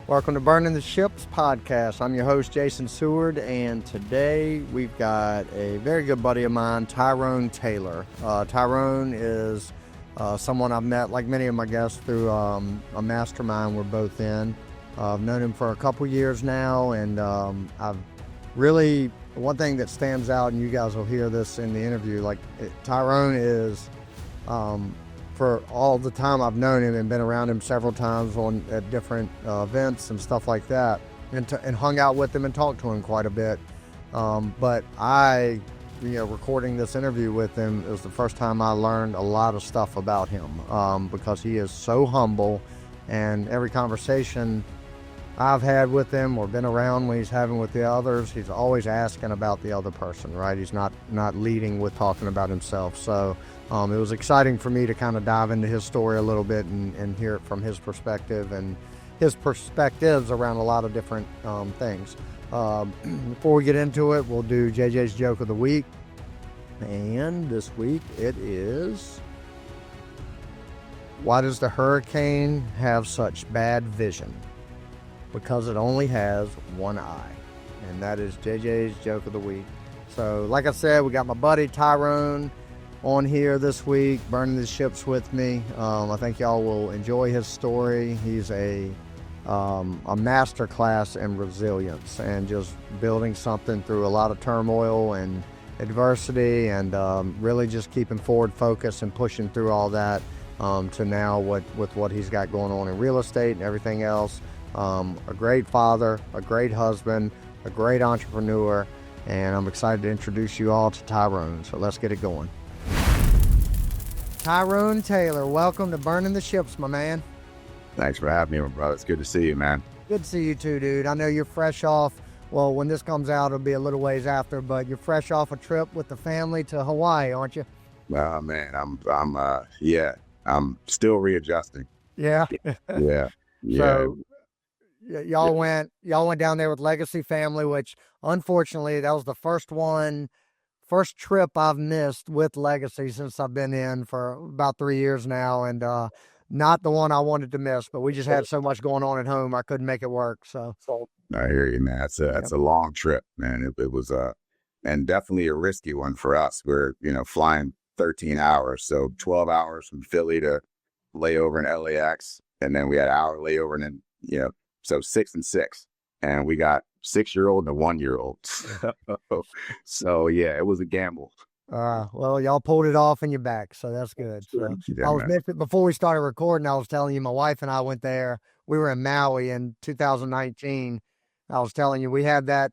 Welcome to Burning the Ships podcast. I'm your host, Jason Seward, and today we've got a very good buddy of mine, Tyrone Taylor. Tyrone is someone I've met, like many of my guests, through a mastermind we're both in. I've known him for a couple years now, and I've really, one thing that stands out, and you guys will hear this in the interview, Tyrone is... for all the time I've known him and been around him several times at different events and stuff like that, and hung out with him and talked to him quite a bit. But recording this interview with him is the first time I learned a lot of stuff about him, because he is so humble, and every conversation I've had with him or been around when he's having with the others, he's always asking about the other person, right? He's not leading with talking about himself. So it was exciting for me to kind of dive into his story a little bit and hear it from his perspective and his perspectives around a lot of different things. Before we get into it, we'll do JJ's Joke of the Week. And this week it is, why does the hurricane have such bad vision? Because it only has one eye. And that is JJ's Joke of the Week. So like I said, we got my buddy Tyrone on here this week, burning the ships with me. I think y'all will enjoy his story. He's a master class in resilience and just building something through a lot of turmoil and adversity, and really just keeping forward focus and pushing through all that to now with what he's got going on in real estate and everything else. A great father, a great husband, a great entrepreneur, and I'm excited to introduce you all to Tyrone. So let's get it going. Tyrone Taylor, welcome to Burning the Ships, my man. Thanks for having me, my brother. It's good to see you, man. Good to see you too, dude. I know you're fresh off, well, when this comes out, it'll be a little ways after, but you're fresh off a trip with the family to Hawaii, aren't you? Man, I'm still readjusting. Yeah. Yeah. So y'all went down there with Legacy Family, which unfortunately that was the first trip I've missed with Legacy since I've been in for about 3 years now, and not the one I wanted to miss, but we just had so much going on at home I couldn't make it work. So I hear you, man. That's a long trip, man. It was and definitely a risky one for us. We're flying 13 hours, so 12 hours from Philly to layover in LAX, and then we had an hour layover, and then so 6 and 6, and we got 6-year-old and a 1-year-old. So yeah, it was a gamble. Well, y'all pulled it off and you're back, so that's good. So Yeah, before we started recording, I was telling you my wife and I went there. We were in Maui in 2019. I was telling you we had that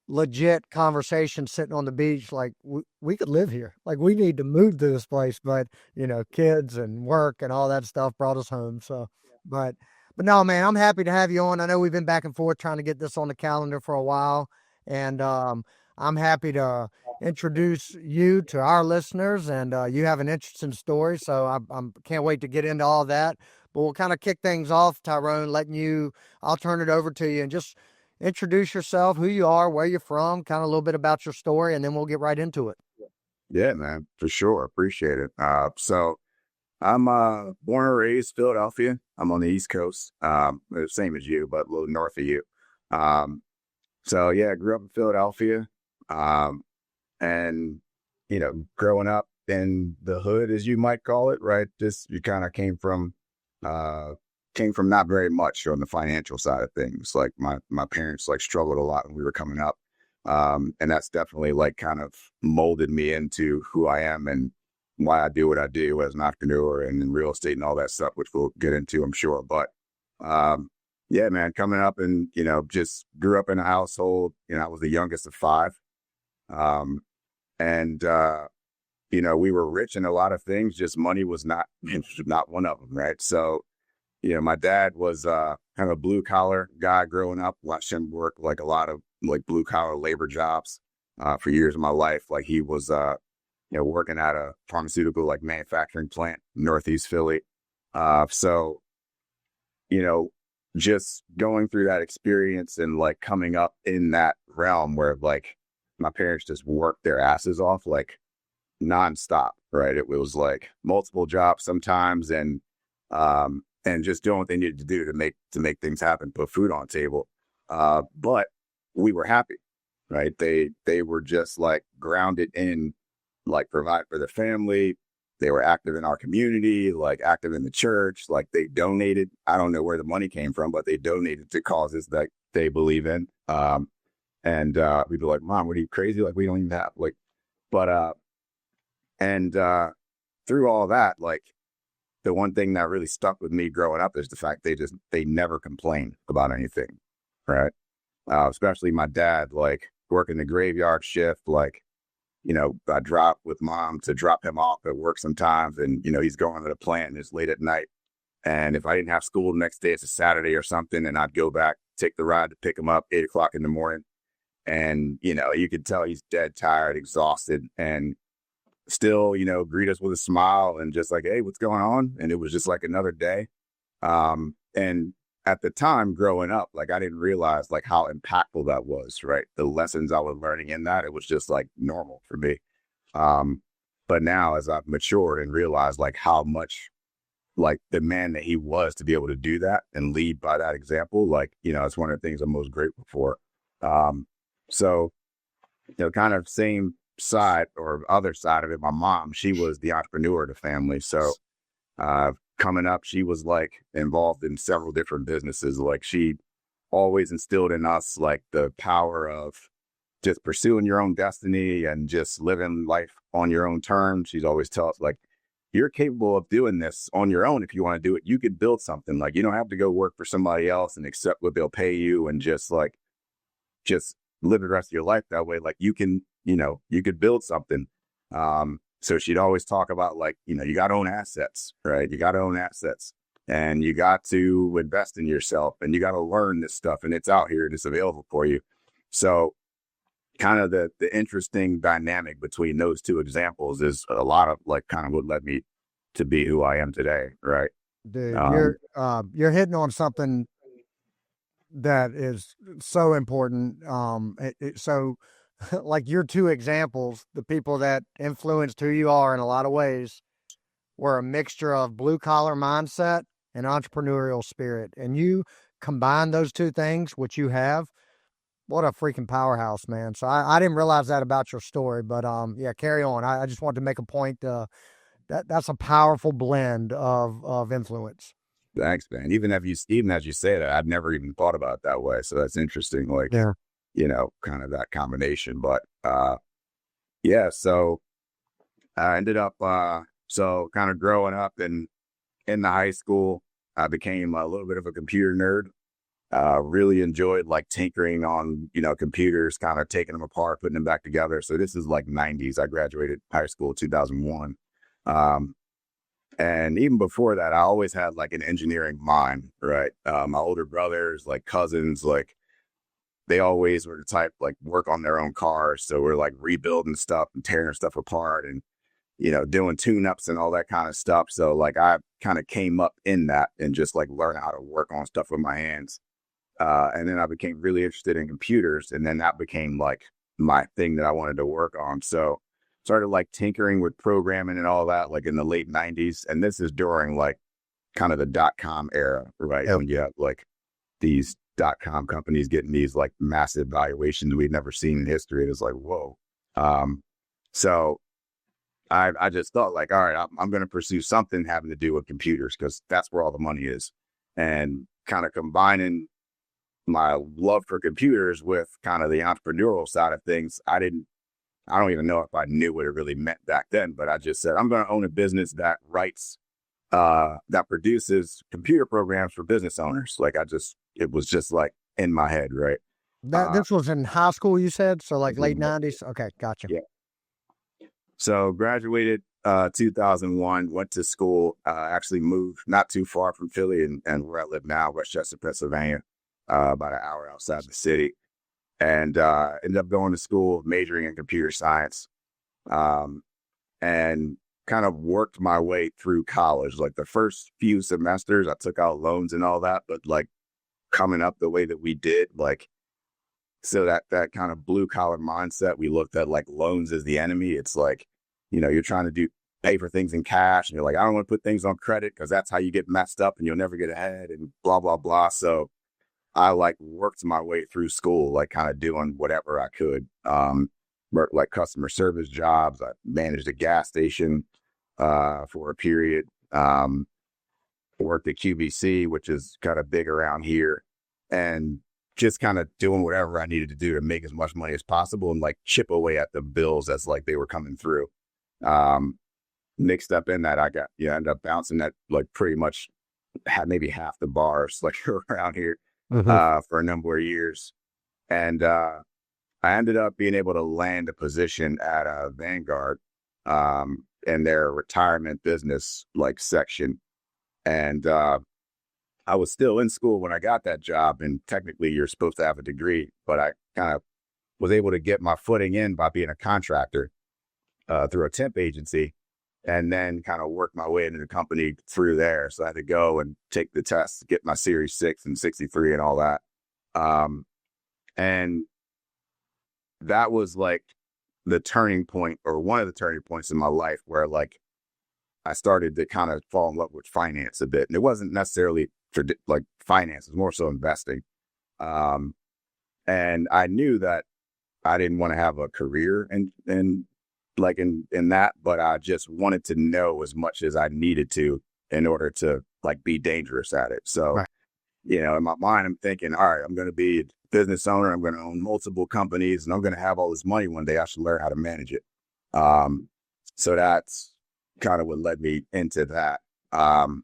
legit conversation sitting on the beach, we could live here. We need to move to this place, but kids and work and all that stuff brought us home. So, but no, man, I'm happy to have you on. I know we've been back and forth trying to get this on the calendar for a while, and I'm happy to introduce you to our listeners, and you have an interesting story, so I can't wait to get into all that. But we'll kind of kick things off, Tyrone, I'll turn it over to you and just introduce yourself, who you are, where you're from, kind of a little bit about your story, and then we'll get right into it. Yeah, man, for sure. Appreciate it. So I'm born and raised Philadelphia. I'm on the East Coast, same as you, but a little north of you. So yeah, I grew up in Philadelphia, and growing up in the hood, as you might call it, right? Just you kind of came from not very much on the financial side of things. Like my parents struggled a lot when we were coming up, and that's definitely kind of molded me into who I am and why I do what I do as an entrepreneur and in real estate and all that stuff, which we'll get into, I'm sure. But yeah, man, coming up and, just grew up in a household, I was the youngest of 5. And we were rich in a lot of things, just money was not one of them. Right. So, my dad was kind of a blue collar guy growing up, watched him work a lot of blue collar labor jobs for years of my life. He was, working at a pharmaceutical manufacturing plant in Northeast Philly. So, just going through that experience and coming up in that realm where my parents just worked their asses off nonstop, right? It was multiple jobs sometimes, and and just doing what they needed to do to make things happen, put food on the table. But we were happy, right? They were just like grounded in like provide for the family. They were active in our community, like active in the church. Like they donated. I don't know where the money came from, but they donated to causes that they believe in. And we'd be like, Mom, what are you crazy? Like we don't even have like, but and through all that, like the one thing that really stuck with me growing up is the fact they never complained about anything, right? Especially my dad, like working the graveyard shift, like, I drop with Mom to drop him off at work sometimes. And, he's going to the plant and it's late at night. And if I didn't have school the next day, it's a Saturday or something, and I'd go back, take the ride to pick him up 8 o'clock in the morning. And, you could tell he's dead tired, exhausted, and still, greet us with a smile and just like, hey, what's going on? And it was just like another day. And at the time growing up, like I didn't realize like how impactful that was, right? The lessons I was learning in that, it was just like normal for me. But now as I've matured and realized like how much like the man that he was to be able to do that and lead by that example, like, it's one of the things I'm most grateful for. So, kind of same side or other side of it, my mom, she was the entrepreneur of the family. So, coming up, she was like involved in several different businesses. Like she always instilled in us like the power of just pursuing your own destiny and just living life on your own terms. She's always tell us like, you're capable of doing this on your own. If you want to do it, you could build something. Like you don't have to go work for somebody else and accept what they'll pay you and just live the rest of your life that way. Like you can, you could build something. So she'd always talk about like, you got to own assets, right? You got to own assets and you got to invest in yourself and you got to learn this stuff and it's out here and it's available for you. So kind of the interesting dynamic between those two examples is a lot of like kind of what led me to be who I am today. Right. Dude, you're hitting on something that is so important. So like your two examples, the people that influenced who you are in a lot of ways were a mixture of blue collar mindset and entrepreneurial spirit. And you combine those two things, which you have. What a freaking powerhouse, man. So I didn't realize that about your story, but yeah, carry on. I just wanted to make a point that's a powerful blend of influence. Thanks, man. Even as you say that, I'd never even thought about it that way. So that's interesting. Like, Yeah. Kind of that combination. But yeah, so I ended up so kind of growing up in the high school, I became a little bit of a computer nerd. Really enjoyed like tinkering on, computers, kind of taking them apart, putting them back together. So this is like 90s. I graduated high school 2001. And even before that, I always had like an engineering mind, right? My older brothers, like cousins, like they always were the type like work on their own cars. So we're like rebuilding stuff and tearing stuff apart and, doing tune-ups and all that kind of stuff. So like I kind of came up in that and just like learn how to work on stuff with my hands. And then I became really interested in computers. And then that became like my thing that I wanted to work on. So started like tinkering with programming and all that, like in the late 90s. And this is during like kind of the .com era, right? Yep. When you have like these .com companies getting these like massive valuations we'd never seen in history. It was like, whoa. So I just thought like, all right, I'm going to pursue something having to do with computers because that's where all the money is. And kind of combining my love for computers with kind of the entrepreneurial side of things. I don't even know if I knew what it really meant back then, but I just said, I'm going to own a business that that produces computer programs for business owners. Like it was just like in my head. Right. This was in high school, you said? So like late 90s? Okay, gotcha. Yeah. So graduated 2001, went to school, actually moved not too far from Philly and where I live now, Westchester, Pennsylvania, about an hour outside the city. And ended up going to school, majoring in computer science, and kind of worked my way through college. Like the first few semesters, I took out loans and all that, but like coming up the way that we did, like, so that kind of blue collar mindset, we looked at like loans as the enemy. It's like, you're trying to do pay for things in cash. And you're like, I don't want to put things on credit because that's how you get messed up and you'll never get ahead and blah, blah, blah. So I like worked my way through school, like kind of doing whatever I could. Worked like customer service jobs. I managed a gas station for a period. Worked at QVC, which is kind of big around here, and just kind of doing whatever I needed to do to make as much money as possible and like chip away at the bills as like they were coming through. Mixed up in that, I got, ended up bouncing at like pretty much had maybe half the bars like around here for a number of years. And I ended up being able to land a position at Vanguard in their retirement business like section. And I was still in school when I got that job, and technically you're supposed to have a degree, but I kind of was able to get my footing in by being a contractor through a temp agency, and then kind of work my way into the company through there. So I had to go and take the tests, get my Series 6 and 63 and all that. And that was like the turning point, or one of the turning points in my life, where like I started to kind of fall in love with finance a bit. And it wasn't necessarily like finance, it was more so investing. And I knew that I didn't want to have a career in that, but I just wanted to know as much as I needed to in order to like be dangerous at it. So, Right. In my mind, I'm thinking, all right, I'm going to be a business owner. I'm going to own multiple companies and I'm going to have all this money one day. I should learn how to manage it. So that's kind of what led me into that. Kind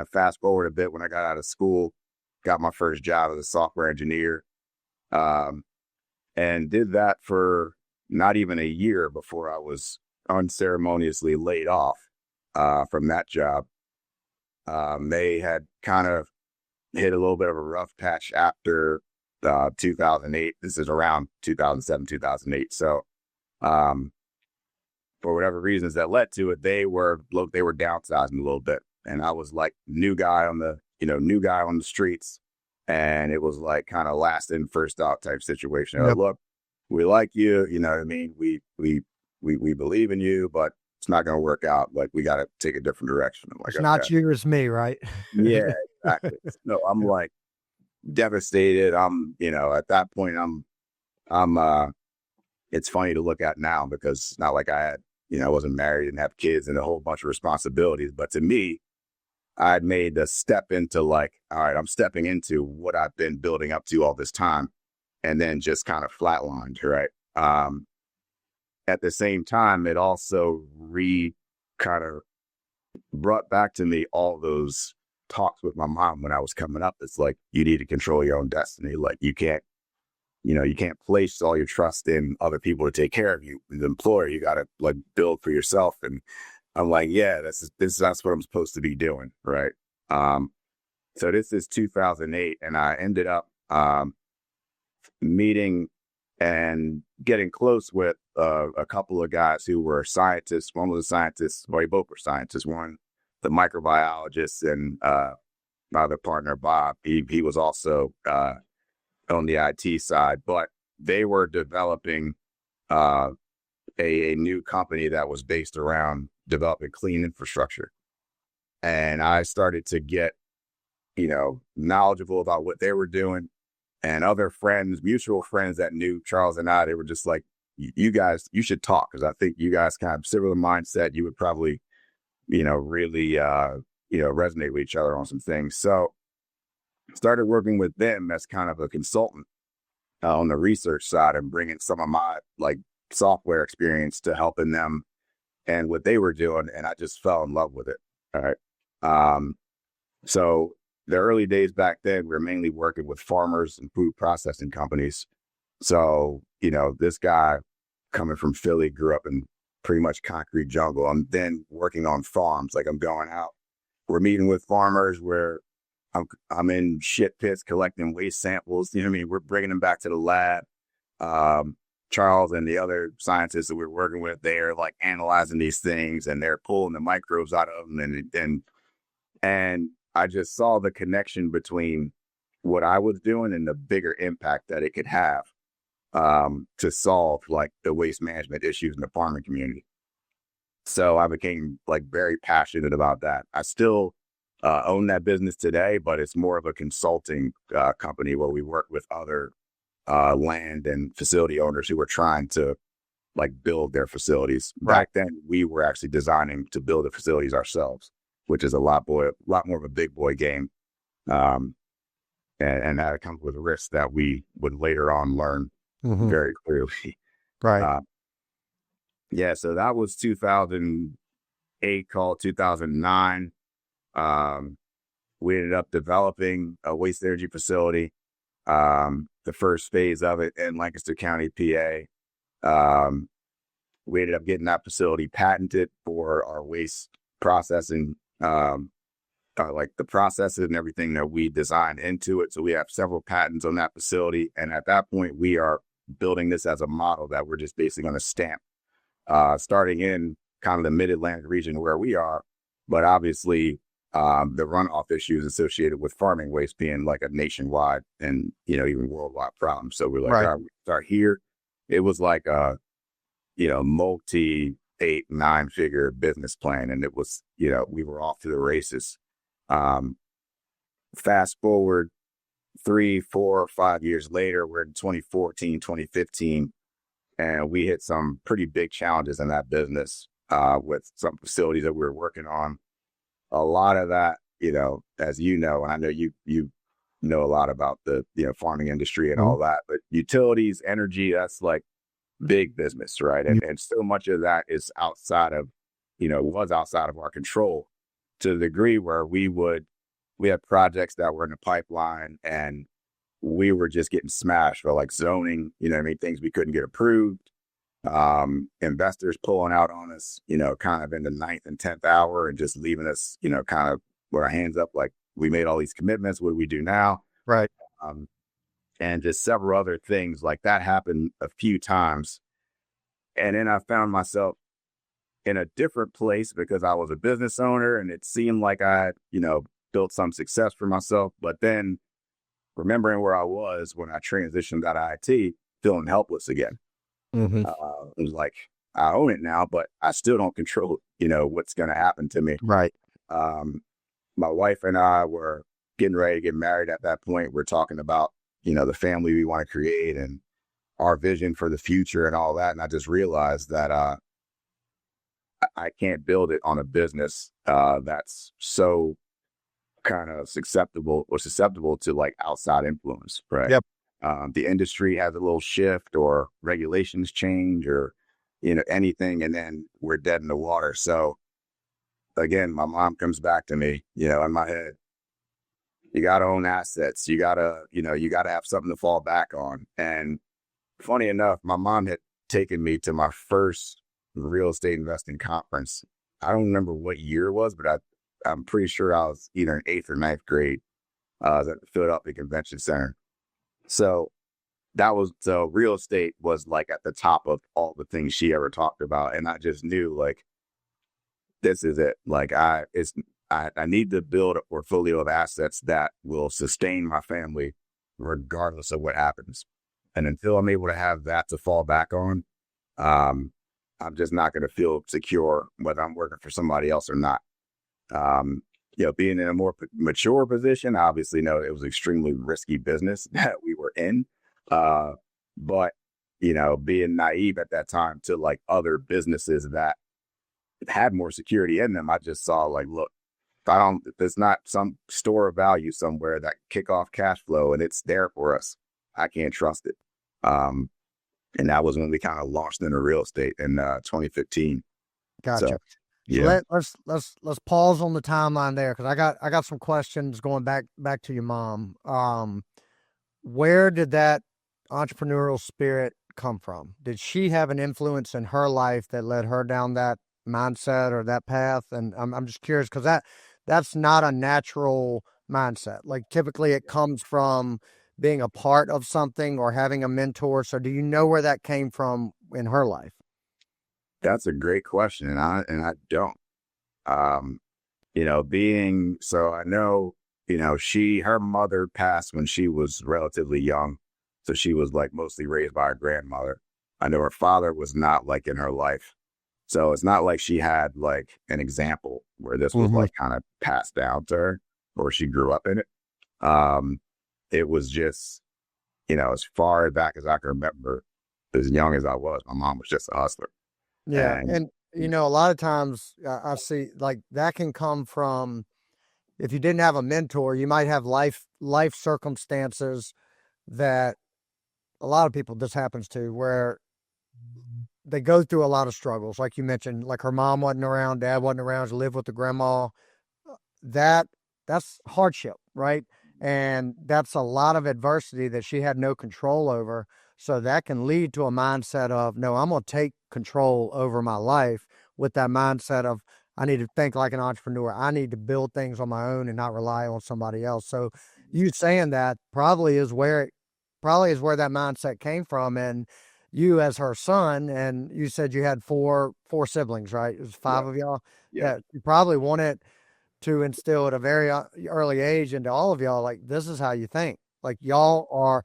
of fast forward a bit, when I got out of school, got my first job as a software engineer, and did that for not even a year before I was unceremoniously laid off from that job. They had kind of hit a little bit of a rough patch after 2008. This is around 2007, 2008. So for whatever reasons that led to it, they were downsizing a little bit. And I was like new guy on the streets. And it was like kind of last in, first out type situation. Yep. Look, we like you, you know what I mean? We believe in you, but it's not going to work out. Like, we got to take a different direction. I'm like, It's not you, it's me, right? yeah, exactly. No, I'm like devastated. At that point, it's funny to look at now because it's not like I had, I wasn't married and have kids and a whole bunch of responsibilities. But to me, I'd made the step into like, all right, I'm stepping into what I've been building up to all this time, and then just kind of flatlined, right? At the same time, it also kind of brought back to me all those talks with my mom when I was coming up. It's like, you need to control your own destiny. Like, you can't place all your trust in other people to take care of you. The employer, you got to like build for yourself. And I'm like, yeah, that's what I'm supposed to be doing. Right. So this is 2008, and I ended up meeting and getting close with a couple of guys who were scientists. One was a scientist, well, they both were scientists. One, the microbiologist, and my other partner, Bob, he was also on the IT side, but they were developing a new company that was based around developing clean infrastructure. And I started to get, knowledgeable about what they were doing. And other friends, mutual friends that knew Charles and I, they were just like, you guys, you should talk, because I think you guys kind of similar mindset. You would probably, really, resonate with each other on some things. So started working with them as kind of a consultant on the research side, and bringing some of my like software experience to helping them and what they were doing. And I just fell in love with it. All right. So the early days back then, we were mainly working with farmers and food processing companies. So, this guy coming from Philly grew up in pretty much concrete jungle. I'm then working on farms. Like, I'm going out, we're meeting with farmers where I'm in shit pits collecting waste samples. You know what I mean? We're bringing them back to the lab. Charles and the other scientists that we're working with, they're like analyzing these things, and they're pulling the microbes out of them. And I just saw the connection between what I was doing and the bigger impact that it could have to solve like the waste management issues in the farming community. So I became like very passionate about that. I still own that business today, but it's more of a consulting company where we work with other land and facility owners who are trying to like build their facilities. Right. Back then, we were actually designing to build the facilities ourselves, which is a lot more of a big boy game. Um, and that comes with risks that we would later on learn very clearly. Right. Uh, yeah, so that was 2008, called 2009. We ended up developing a waste energy facility, the first phase of it in Lancaster County, PA. We ended up getting that facility patented for our waste processing, like the processes and everything that we designed into it. So we have several patents on that facility. And at that point, we are building this as a model that we're just basically going to stamp, starting in kind of the mid-Atlantic region where we are. But obviously, the runoff issues associated with farming waste being like a nationwide and, even worldwide problem. So we're like, Right. all right, we start here. It was like a, multi 8-9 figure business plan. And it was, we were off to the races. Fast forward 3, 4, 5 years later, we're in 2014, 2015, and we hit some pretty big challenges in that business, with some facilities that we were working on. A lot of that, as you know, and I know you know a lot about the, farming industry and all that, but utilities, energy, that's like big business, right? And so much of that is outside of, was outside of our control, to the degree where we had projects that were in the pipeline and we were just getting smashed for like zoning, things we couldn't get approved. Investors pulling out on us, kind of in the 9th and 10th hour and just leaving us, kind of with our hands up, like we made all these commitments. What do we do now? Right. And just several other things like that happened a few times. And then I found myself in a different place because I was a business owner and it seemed like I, built some success for myself. But then remembering where I was when I transitioned out of IT, feeling helpless again. It was like, I own it now, but I still don't control, what's going to happen to me. Right. My wife and I were getting ready to get married at that point. We're talking about, the family we want to create and our vision for the future and all that. And I just realized that I can't build it on a business that's so kind of susceptible to like outside influence, right? Yep. The industry has a little shift or regulations change or, anything, and then we're dead in the water. So again, my mom comes back to me, in my head, you got to own assets. You got to have something to fall back on. And funny enough, my mom had taken me to my first real estate investing conference. I don't remember what year it was, but I'm pretty sure I was either in 8th or 9th grade. I was at the Philadelphia Convention Center. So real estate was like at the top of all the things she ever talked about. And I just knew like, this is it. Like I need to build a portfolio of assets that will sustain my family regardless of what happens. And until I'm able to have that to fall back on, I'm just not going to feel secure whether I'm working for somebody else or not. Being in a more mature position, obviously, no, it was extremely risky business that we were in. But, being naive at that time to like other businesses that had more security in them, I just saw like, look, if there's not some store of value somewhere that kick off cash flow and it's there for us, I can't trust it. And that was when we kind of launched into real estate in 2015. Gotcha. So, yeah. So let's pause on the timeline there because I got some questions going back to your mom. Where did that entrepreneurial spirit come from? Did she have an influence in her life that led her down that mindset or that path? And I'm just curious because that's not a natural mindset. Like typically it comes from being a part of something or having a mentor. So do you know where that came from in her life? That's a great question. And I don't, so I know, her mother passed when she was relatively young. So she was like mostly raised by her grandmother. I know her father was not like in her life. So it's not like she had like an example where this was Hmm. like kind of passed down to her or she grew up in it. Um, it was just, as far back as I can remember, as young as I was, my mom was just a hustler. Yeah. And And, a lot of times I see like that can come from, if you didn't have a mentor, you might have life circumstances that a lot of people this happens to, where they go through a lot of struggles. Like you mentioned, like her mom wasn't around, dad wasn't around, she lived with the grandma. That that's hardship, right? And that's a lot of adversity that she had no control over. So that can lead to a mindset of, no, I'm going to take control over my life, with that mindset of, I need to think like an entrepreneur. I need to build things on my own and not rely on somebody else. So you saying that probably is where that mindset came from. And you, as her son, and you said you had four siblings, right? It was yeah, five of y'all. yeah, Yeah, you probably wanted to instill at a very early age into all of y'all, like, this is how you think. Like, y'all are,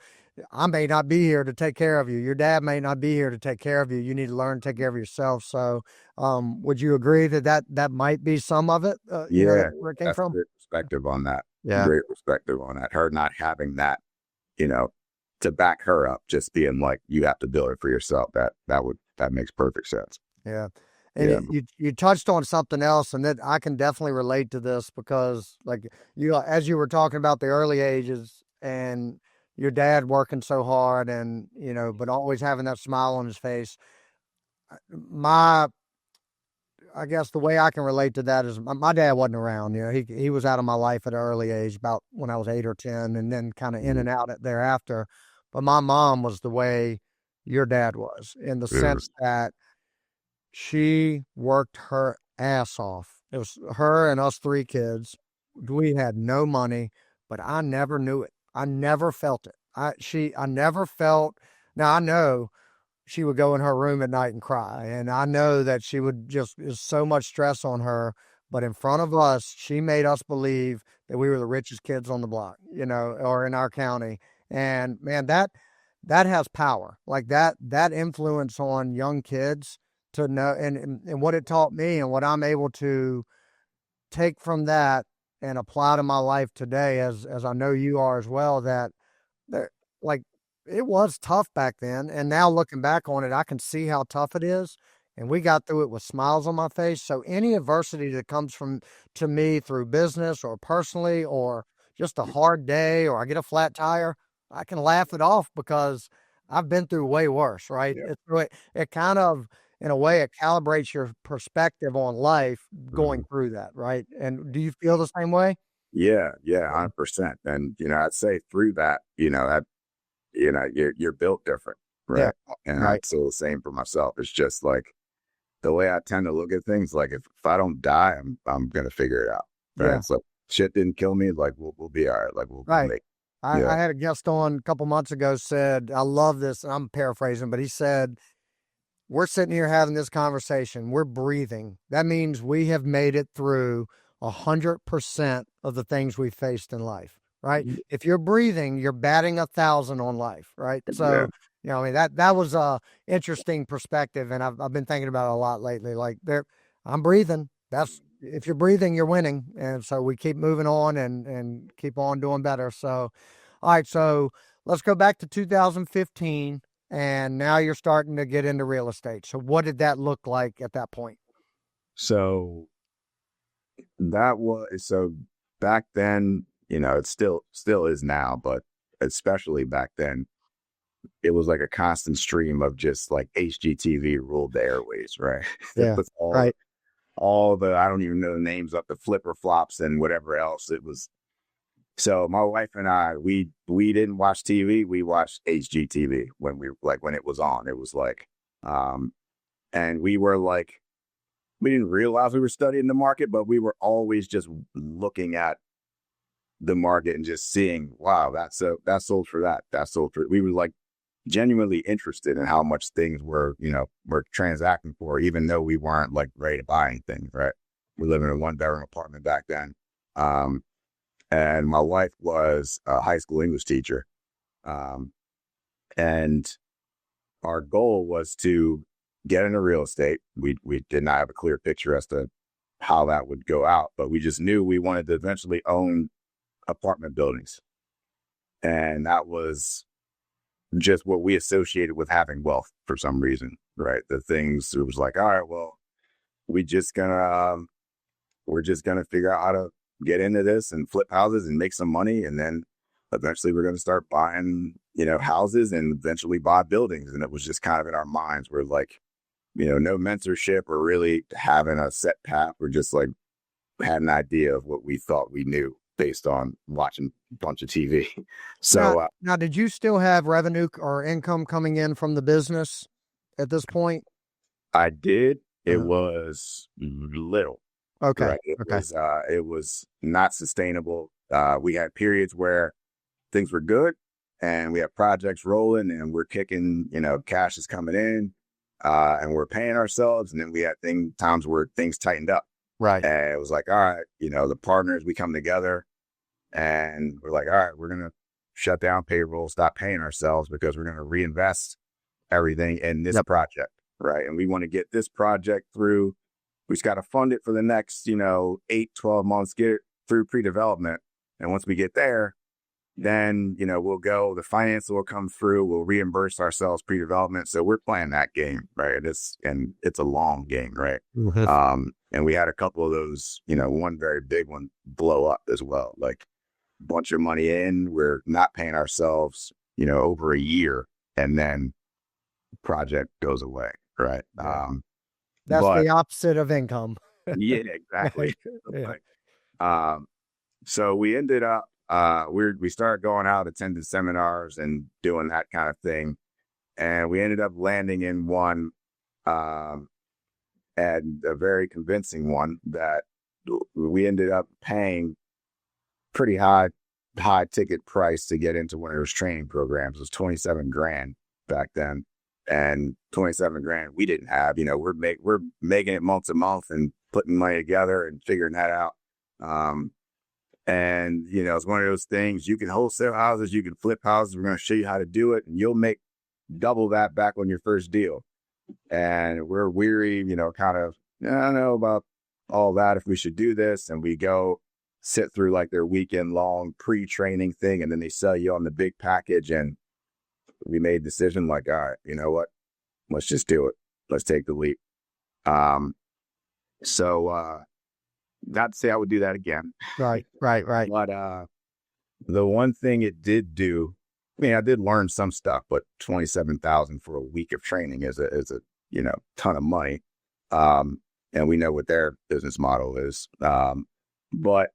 I may not be here to take care of you. Your dad may not be here to take care of you. You need to learn to take care of yourself. So, would you agree that that might be some of it, yeah. that's where it came That's a from? great perspective on that. Yeah. Great perspective on that. Her not having that, you know, to back her up, just being like, you have to build it for yourself. That makes perfect sense. Yeah. And Yeah. you touched on something else, and that I can definitely relate to this, because like as you were talking about the early ages and your dad working so hard, and but always having that smile on his face. My I guess the way I can relate to that is my dad wasn't around. He was out of my life at an early age, about when I was 8 or 10, and then kind of in Mhm. and out thereafter. But my mom was the way your dad was, in the Yeah. sense that she worked her ass off. It was her and us three kids. We had no money, but I never knew it. I never felt it. I never felt. Now I know she would go in her room at night and cry, and I know that she would just, there's so much stress on her. But in front of us, she made us believe that we were the richest kids on the block, or in our county. And man, that has power. Like that influence on young kids to know, and what it taught me, and what I'm able to take from that and apply to my life today, as I know you are as well, that there, like, it was tough back then, and now looking back on it, I can see how tough it is, and we got through it with smiles on my face. So any adversity that comes from to me through business or personally, or just a hard day, or I get a flat tire, I can laugh it off, because I've been through way worse, right? Yeah. It kind of, in a way, it calibrates your perspective on life going Mhm. through that, right? And do you feel the same way? Yeah. Yeah. 100%. And, I'd say through that, you're built different. Yeah. Right. And Right. I'd say the same for myself. It's just like the way I tend to look at things, like if I don't die, I'm going to figure it out. Yeah. Right. So shit didn't kill me. Like we'll be all right. Like we'll Right. make, I yeah. had a guest on a couple months ago, said, I love this, and I'm paraphrasing, but he said, we're sitting here having this conversation. We're breathing. That means we have made it through 100% of the things we faced in life, right? If you're breathing, you're batting 1,000 on life, right? Yeah. So, I mean, that was a interesting perspective, and I've been thinking about it a lot lately. Like, I'm breathing. That's If you're breathing, you're winning, and so we keep moving on, and keep on doing better. So, all right, so let's go back to 2015, and now you're starting to get into real estate. So what did that look like at that point? So so back then, it still is now, but especially back then, it was like a constant stream of just like HGTV ruled the airways, right? It Yeah, was right. all the, I don't even know the names of the flipper flops and whatever else it was. So my wife and I, we didn't watch TV. We watched HGTV when it was on. It was like, um, and we were like, we didn't realize we were studying the market, but we were always just looking at the market and just seeing, wow, that sold for that. That sold for. We were like genuinely interested in how much things were transacting for, even though we weren't like ready to buy anything. Right? We lived in a 1-bedroom apartment back then, and my wife was a high school English teacher, um, and our goal was to get into real estate. We did not have a clear picture as to how that would go out, but we just knew we wanted to eventually own apartment buildings. And that was just what we associated with having wealth for some reason, right? The things, it was like, all right, well, we just gonna, we're just going to figure out how to get into this and flip houses and make some money. And then eventually we're going to start buying, houses and eventually buy buildings. And it was just kind of in our minds. We're like, no mentorship or really having a set path. We're just like, had an idea of what we thought we knew based on watching a bunch of TV. So now, did you still have revenue or income coming in from the business at this point? I did. It was little. Okay. Right? It was not sustainable. We had periods where things were good and we had projects rolling and we're kicking, cash is coming in and we're paying ourselves. And then we had times where things tightened up. Right. And it was like, all right, the partners, we come together and we're like, all right, we're going to shut down payroll, stop paying ourselves because we're going to reinvest everything in this project. Right. And we want to get this project through. We just got to fund it for the next, 8, 12 months, get it through pre-development. And once we get there, then, we'll go, the finance will come through, we'll reimburse ourselves pre-development. So we're playing that game, right? It's a long game, right? Mm-hmm. And we had a couple of those, one very big one blow up as well. Like a bunch of money in, we're not paying ourselves, over a year. And then the project goes away, right? Yeah. That's the opposite of income. Yeah, exactly. So we ended up, we started going out, attending seminars and doing that kind of thing. And we ended up landing in one, and a very convincing one that we ended up paying pretty high ticket price to get into one of those training programs. It was 27 grand back then. And 27 grand we didn't have, we're making it month to month and putting money together and figuring that out. And, it's one of those things, you can wholesale houses, you can flip houses. We're going to show you how to do it and you'll make double that back on your first deal. And we're weary, kind of, I don't know about all that, if we should do this. And we go sit through like their weekend long pre-training thing. And then they sell you on the big package. And we made a decision like, all right, you know what? Let's just do it. Let's take the leap. So not to say I would do that again. Right. But the one thing it did do, I did learn some stuff, but $27,000 for a week of training is a ton of money. And we know what their business model is. But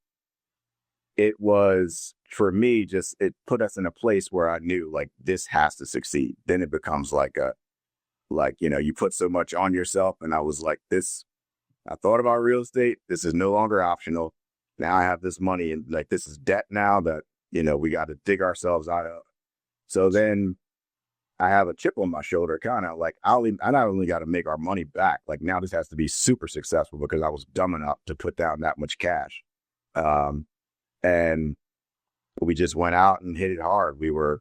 it was, for me, it put us in a place where I knew like this has to succeed. Then it becomes you put so much on yourself. And I was like, I thought about real estate. This is no longer optional. Now I have this money and like, this is debt now that, we got to dig ourselves out of. So then I have a chip on my shoulder, kind of like, I not only got to make our money back, like now this has to be super successful because I was dumb enough to put down that much cash. And we just went out and hit it hard. We were,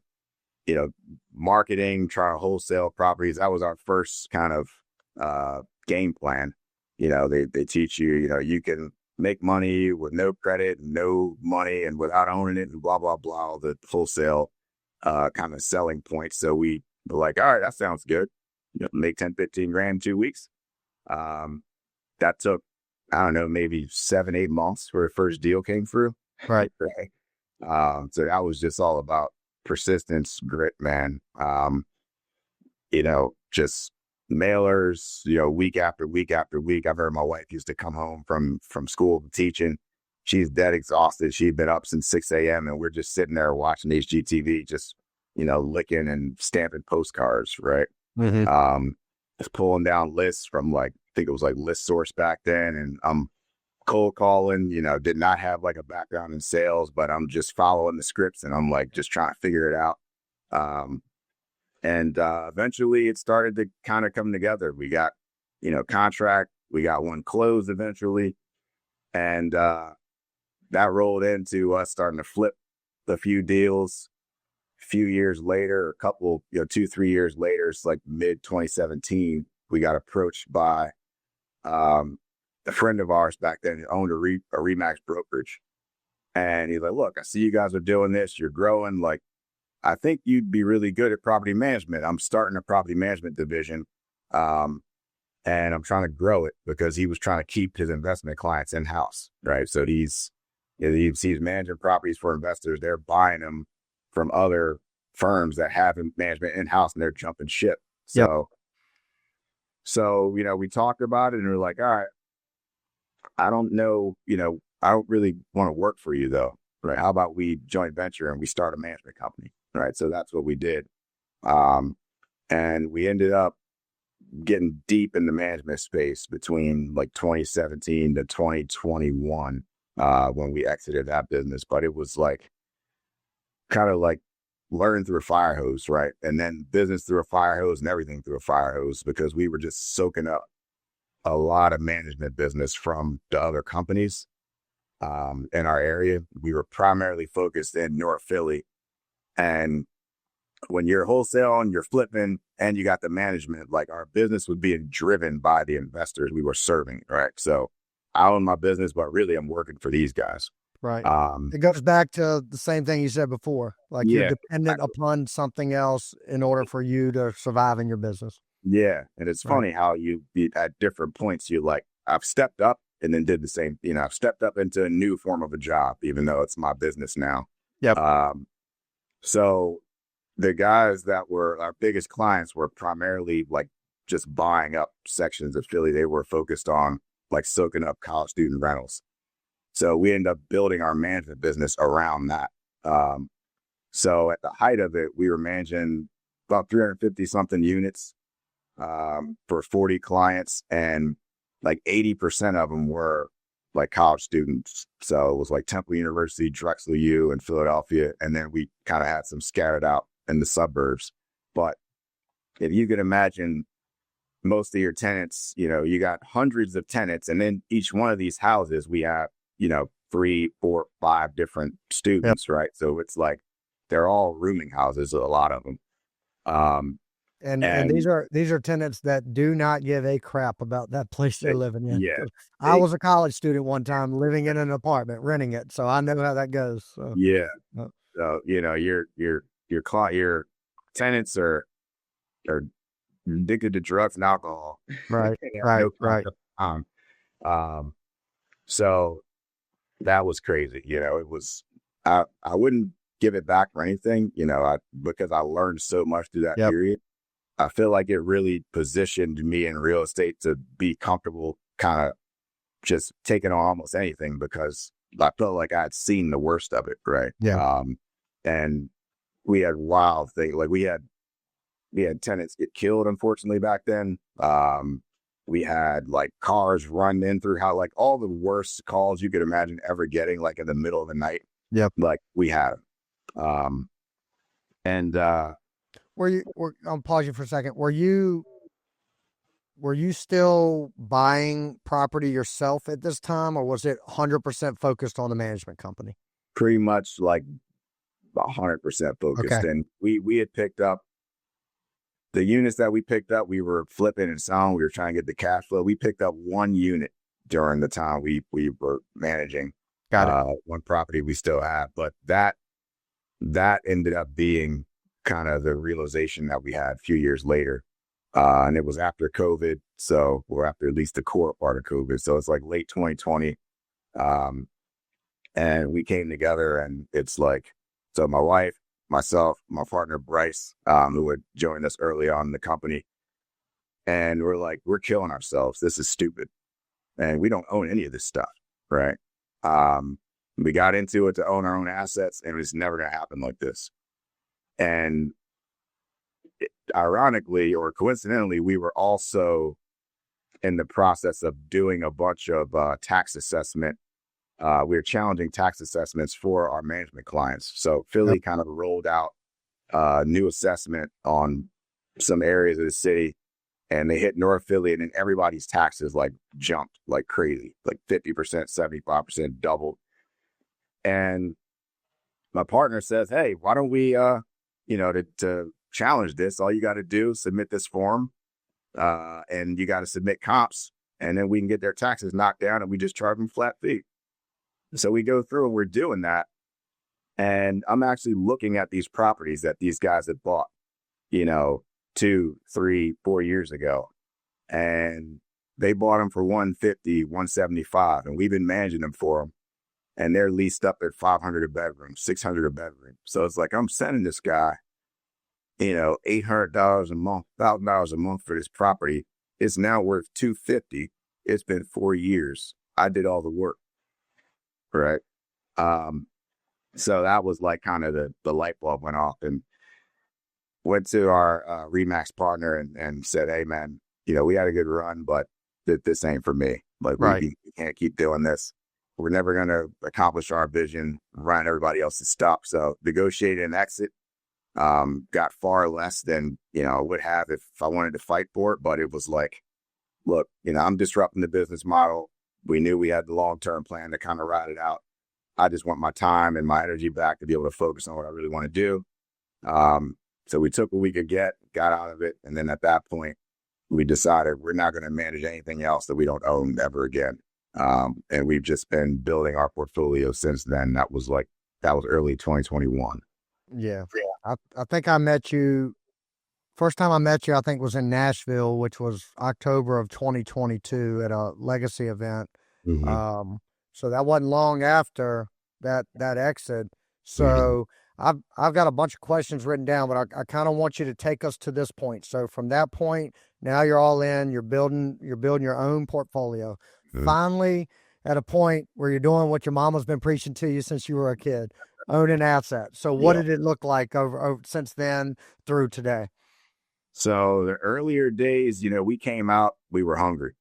marketing, trying to wholesale properties. That was our first kind of game plan. They teach you, you can make money with no credit, no money, and without owning it, and blah, blah, blah, all the wholesale kind of selling points. So we were like, all right, that sounds good. Make 10, 15 grand in 2 weeks. That took, I don't know, maybe 7, 8 months where the first deal came through. Right. So that was just all about persistence, grit, man. Just mailers, week after week after week. I've heard my wife used to come home from school teaching. She's dead exhausted. She'd been up since 6 a.m. and we're just sitting there watching HGTV, just, licking and stamping postcards, right? Mm-hmm. Just pulling down lists from I think it was like List Source back then. And I'm cold calling, did not have like a background in sales, but I'm just following the scripts and I'm like, just trying to figure it out. And eventually it started to kind of come together. We got, contract, we got one closed eventually. And that rolled into us starting to flip a few deals. A few years later, a couple, 2, 3 years later, it's like mid 2017. we got approached by a friend of ours back then who owned a Remax brokerage. And he's like, look, I see you guys are doing this. You're growing. Like, I think you'd be really good at property management. I'm starting a property management division. And I'm trying to grow it, because he was trying to keep his investment clients in-house, right? So he's managing properties for investors. They're buying them from other firms that have management in-house, and they're jumping ship. Yep. So, we talked about it, and we're like, all right, I don't know, I don't really want to work for you though, right? How about we joint venture and we start a management company, right? So that's what we did. And we ended up getting deep in the management space between like 2017 to 2021, when we exited that business. But it was like kind of like learn through a fire hose, right? And then business through a fire hose and everything through a fire hose, because we were just soaking up a lot of management business from the other companies in our area. We were primarily focused in North Philly. And when you're wholesaling, you're flipping, and you got the management, like our business was being driven by the investors we were serving, right? So I own my business, but really I'm working for these guys. Right. It goes back to the same thing you said before. Like you're dependent upon something else in order for you to survive in your business. Yeah. And it's funny how you at different points, you like, I've stepped up and then did the same, I've stepped up into a new form of a job, even though it's my business now. Yep. So the guys that were our biggest clients were primarily like just buying up sections of Philly. They were focused on like soaking up college student rentals. So we ended up building our management business around that. So at the height of it, we were managing about 350 something units for 40 clients, and like 80% of them were like college students. So it was like Temple University, Drexel U, and Philadelphia. And then we kind of had some scattered out in the suburbs. But if you could imagine most of your tenants, you got hundreds of tenants, and then each one of these houses, we have, 3, 4, 5 different students, right? So it's like, they're all rooming houses, a lot of them. And these are tenants that do not give a crap about that place they're living in. Yeah. I was a college student one time living in an apartment, renting it. So I know how that goes. So. Yeah. So, your tenants are addicted to drugs and alcohol. Right. Right. So that was crazy. It was, I wouldn't give it back for anything, because I learned so much through that period. I feel like it really positioned me in real estate to be comfortable kind of just taking on almost anything, because I felt like I had seen the worst of it. Right. Yeah. And we had wild things. Like we had tenants get killed, unfortunately, back then. We had like cars run in through how, like all the worst calls you could imagine ever getting, like in the middle of the night. Yep. Like we had. I'm pausing for a second. Were you still buying property yourself at this time, or was it 100% focused on the management company? Pretty much like 100% focused. Okay. And we had picked up the units that we picked up. We were flipping and selling. We were trying to get the cash flow. We picked up one unit during the time we were managing. Got it. One property we still have, but that ended up being kind of the realization that we had a few years later. And it was after COVID. So we're after at least the core part of COVID. So it's like late 2020. And we came together, and it's like, so my wife, myself, my partner, Bryce, who had joined us early on in the company. And we're like, we're killing ourselves. This is stupid. And we don't own any of this stuff. Right. We got into it to own our own assets, and it's never going to happen like this. And ironically or coincidentally, we were also in the process of doing a bunch of tax assessment. We were challenging tax assessments for our management clients. So Philly kind of rolled out a new assessment on some areas of the city, and they hit North Philly, and then everybody's taxes like jumped like crazy, like 50%, 75% doubled. And my partner says, hey, why don't we, to challenge this, all you got to do is submit this form, and you got to submit comps, and then we can get their taxes knocked down, and we just charge them flat fee. So we go through and we're doing that. And I'm actually looking at these properties that these guys had bought, 2, 3, 4 years ago. And they bought them for 150, 175, and we've been managing them for them. And they're leased up at 500 a bedroom, 600 a bedroom. So it's like, I'm sending this guy, $800 a month, $1,000 a month for this property. It's now worth 250. It's been 4 years. I did all the work. Right. So that was like kind of the light bulb went off, and went to our Remax partner and said, hey, man, we had a good run, but this ain't for me. Like, Right. we can't keep doing this. We're never going to accomplish our vision, run everybody else's stuff. So negotiated an exit, got far less than, I would have if I wanted to fight for it. But it was like, look, I'm disrupting the business model. We knew we had the long-term plan to kind of ride it out. I just want my time and my energy back to be able to focus on what I really want to do. So we took what we could get, got out of it. And then at that point, we decided we're not going to manage anything else that we don't own ever again. And we've just been building our portfolio since then. That was early 2021. Yeah. I think I met you. First time I met you, I think, was in Nashville, which was October of 2022 at a legacy event. Mm-hmm. So that wasn't long after that exit. So I've got a bunch of questions written down, but I kind of want you to take us to this point. So from that point, now you're all in. You're building your own portfolio. Mm-hmm. Finally, at a point where you're doing what your mama's been preaching to you since you were a kid, owning assets. So what did it look like over since then through today? So the earlier days, we came out, we were hungry.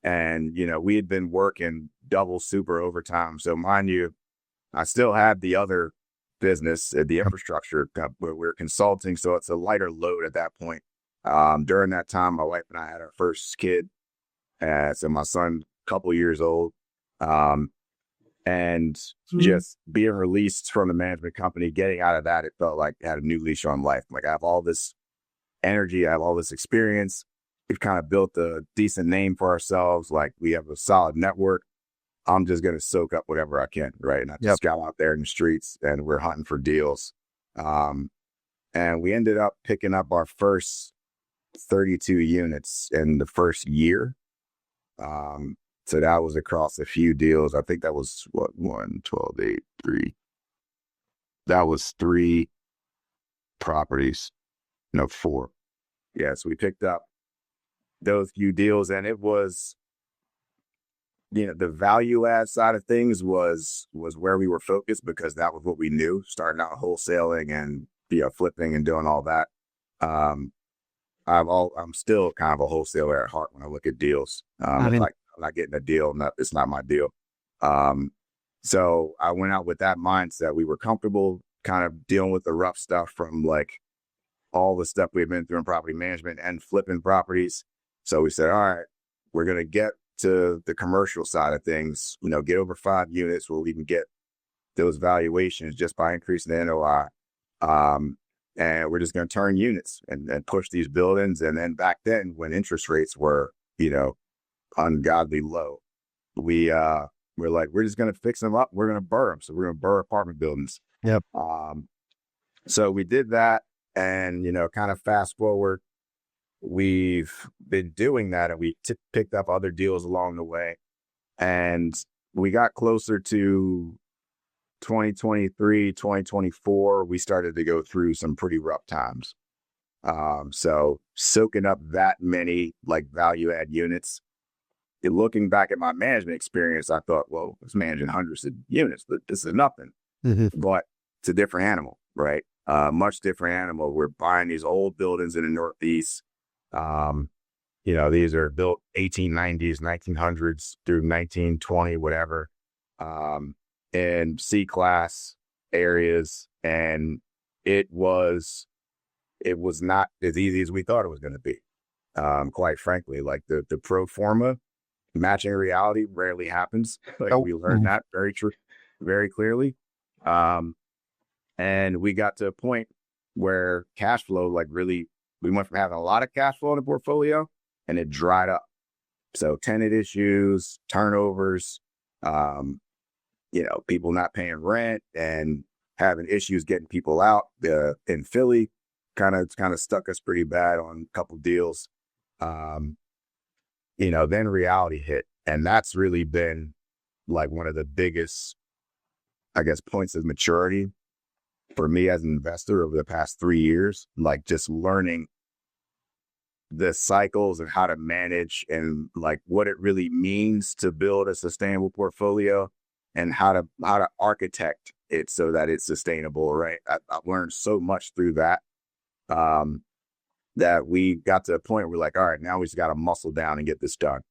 And, we had been working double super overtime. So mind you, I still had the other business, the infrastructure, where we're consulting. So it's a lighter load at that point. During that time, my wife and I had our first kid. So my son, a couple years old. And just being released from the management company, getting out of that, it felt like I had a new leash on life. Like, I have all this energy, I have all this experience. We've kind of built a decent name for ourselves. Like, we have a solid network. I'm just going to soak up whatever I can, right? And I just got out there in the streets, and we're hunting for deals. And we ended up picking up our first 32 units in the first year. So that was across a few deals. I think that was 1, 12, 8, 3. That was 3 properties. No, 4. Yeah, so we picked up those few deals, and it was, the value add side of things was where we were focused, because that was what we knew, starting out wholesaling and flipping and doing all that. I'm still kind of a wholesaler at heart when I look at deals. If I'm not getting a deal, it's not my deal. So I went out with that mindset. We were comfortable kind of dealing with the rough stuff from like all the stuff we've been through in property management and flipping properties. So we said, all right, we're going to get to the commercial side of things, get over 5 units where we can get those valuations just by increasing the NOI. And we're just going to turn units and push these buildings. And then back then, when interest rates were, ungodly low, we're like, we're just going to fix them up. We're going to burr them. So we're going to burr apartment buildings. Yep. So we did that, and, kind of fast forward, we've been doing that, and we picked up other deals along the way. And we got closer to 2023, 2024, we started to go through some pretty rough times. So soaking up that many like value add units, looking back at my management experience, I thought, well, I was managing hundreds of units, but this is nothing. Mm-hmm. But it's a different animal, right? Much different animal. We're buying these old buildings in the Northeast. These are built 1890s, 1900s through 1920, whatever. In C-class areas, and it was not as easy as we thought it was going to be. Quite frankly, like the pro forma matching reality rarely happens. Like we learned that very clearly. And we got to a point where cash flow, like really, we went from having a lot of cash flow in the portfolio and it dried up. So tenant issues, turnovers, people not paying rent and having issues getting people out in Philly kind of stuck us pretty bad on a couple deals. Then reality hit. And that's really been like one of the biggest, I guess, points of maturity for me as an investor over the past 3 years, like just learning the cycles and how to manage and like what it really means to build a sustainable portfolio and how to architect it so that it's sustainable. Right. I've learned so much through that, that we got to a point where we're like, all right, now we just got to muscle down and get this done.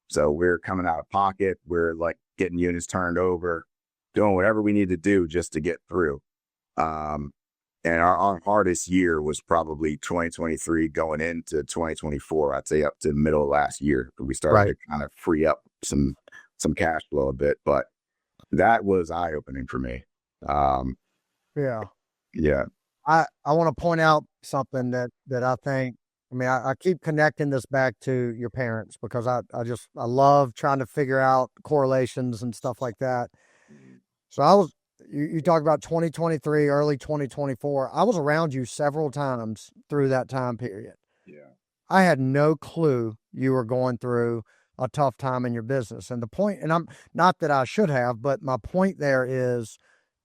So we're coming out of pocket. We're like getting units turned over, doing whatever we need to do just to get through. And our hardest year was probably 2023 going into 2024. I'd say up to the middle of last year, we started to kind of free up some cash flow a bit, but that was eye opening for me. Yeah. Yeah. I want to point out something that I think, I keep connecting this back to your parents because I love trying to figure out correlations and stuff like that. So you talk about 2023, early 2024. I was around you several times through that time period. Yeah. I had no clue you were going through a tough time in your business. And the point, and I'm not that I should have, but my point there is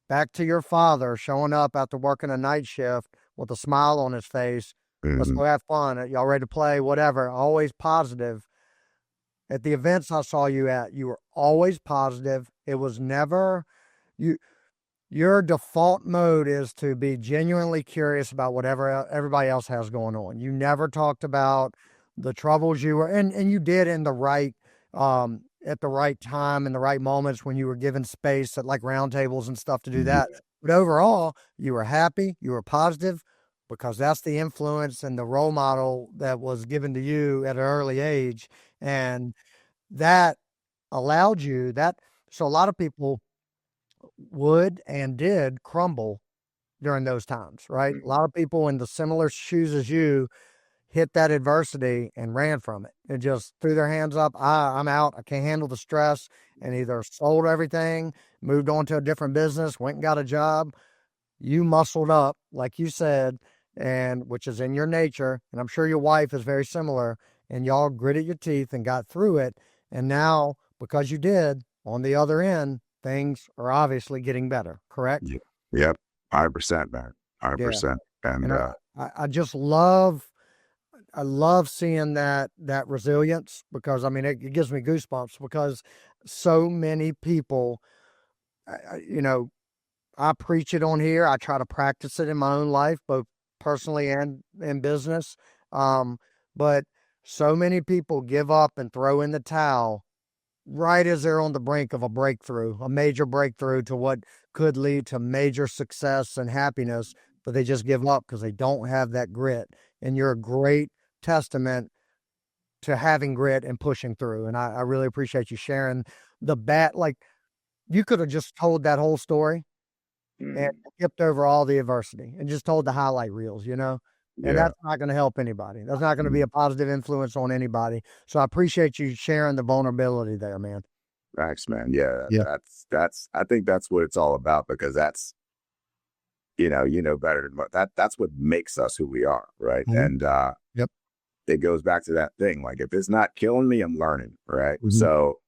back to your father showing up after working a night shift with a smile on his face. Mm-hmm. Let's go have fun. Y'all ready to play? Whatever. Always positive. At the events I saw you at, you were always positive. It was never your default mode is to be genuinely curious about whatever everybody else has going on. You never talked about the troubles you were, and you did in the right, at the right time, in the right moments when you were given space at like roundtables and stuff to do that. But overall, you were happy, you were positive, because that's the influence and the role model that was given to you at an early age. And that allowed you that. So a lot of people would and did crumble during those times, right? A lot of people in the similar shoes as you hit that adversity and ran from it and just threw their hands up. I'm out. I can't handle the stress, and either sold everything, moved on to a different business, went and got a job. You muscled up, like you said, and which is in your nature. And I'm sure your wife is very similar, and y'all gritted your teeth and got through it. And now, because you did, on the other end, things are obviously getting better, correct? Yeah. Yep. 100%, man. 100%. Yeah. And I love seeing that resilience, because it gives me goosebumps, because so many people, I preach it on here. I try to practice it in my own life, both personally and in business. But so many people give up and throw in the towel right as they're on the brink of a breakthrough, a major breakthrough to what could lead to major success and happiness, but they just give up because they don't have that grit. And you're a great testament to having grit and pushing through. And I really appreciate you sharing like you could have just told that whole story and skipped over all the adversity and just told the highlight reels, and that's not going to help anybody. That's not going to be a positive influence on anybody. So I appreciate you sharing the vulnerability there, man. Thanks, man. Yeah. I think that's what it's all about, because that's, better than that's what makes us who we are. Right. Mm-hmm. And, it goes back to that thing. Like, if it's not killing me, I'm learning. Right. Mm-hmm. So,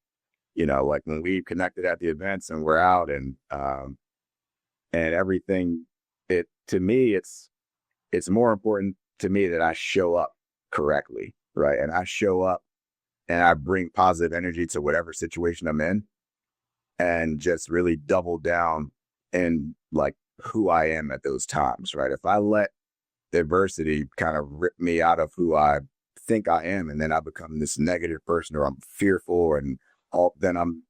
like when we connected at the events and we're out and everything, to me, it's more important to me that I show up correctly. Right. And I show up and I bring positive energy to whatever situation I'm in, and just really double down in like who I am at those times. Right. If I let adversity kind of rip me out of who I think I am, and then I become this negative person, or I'm fearful and all, then I'm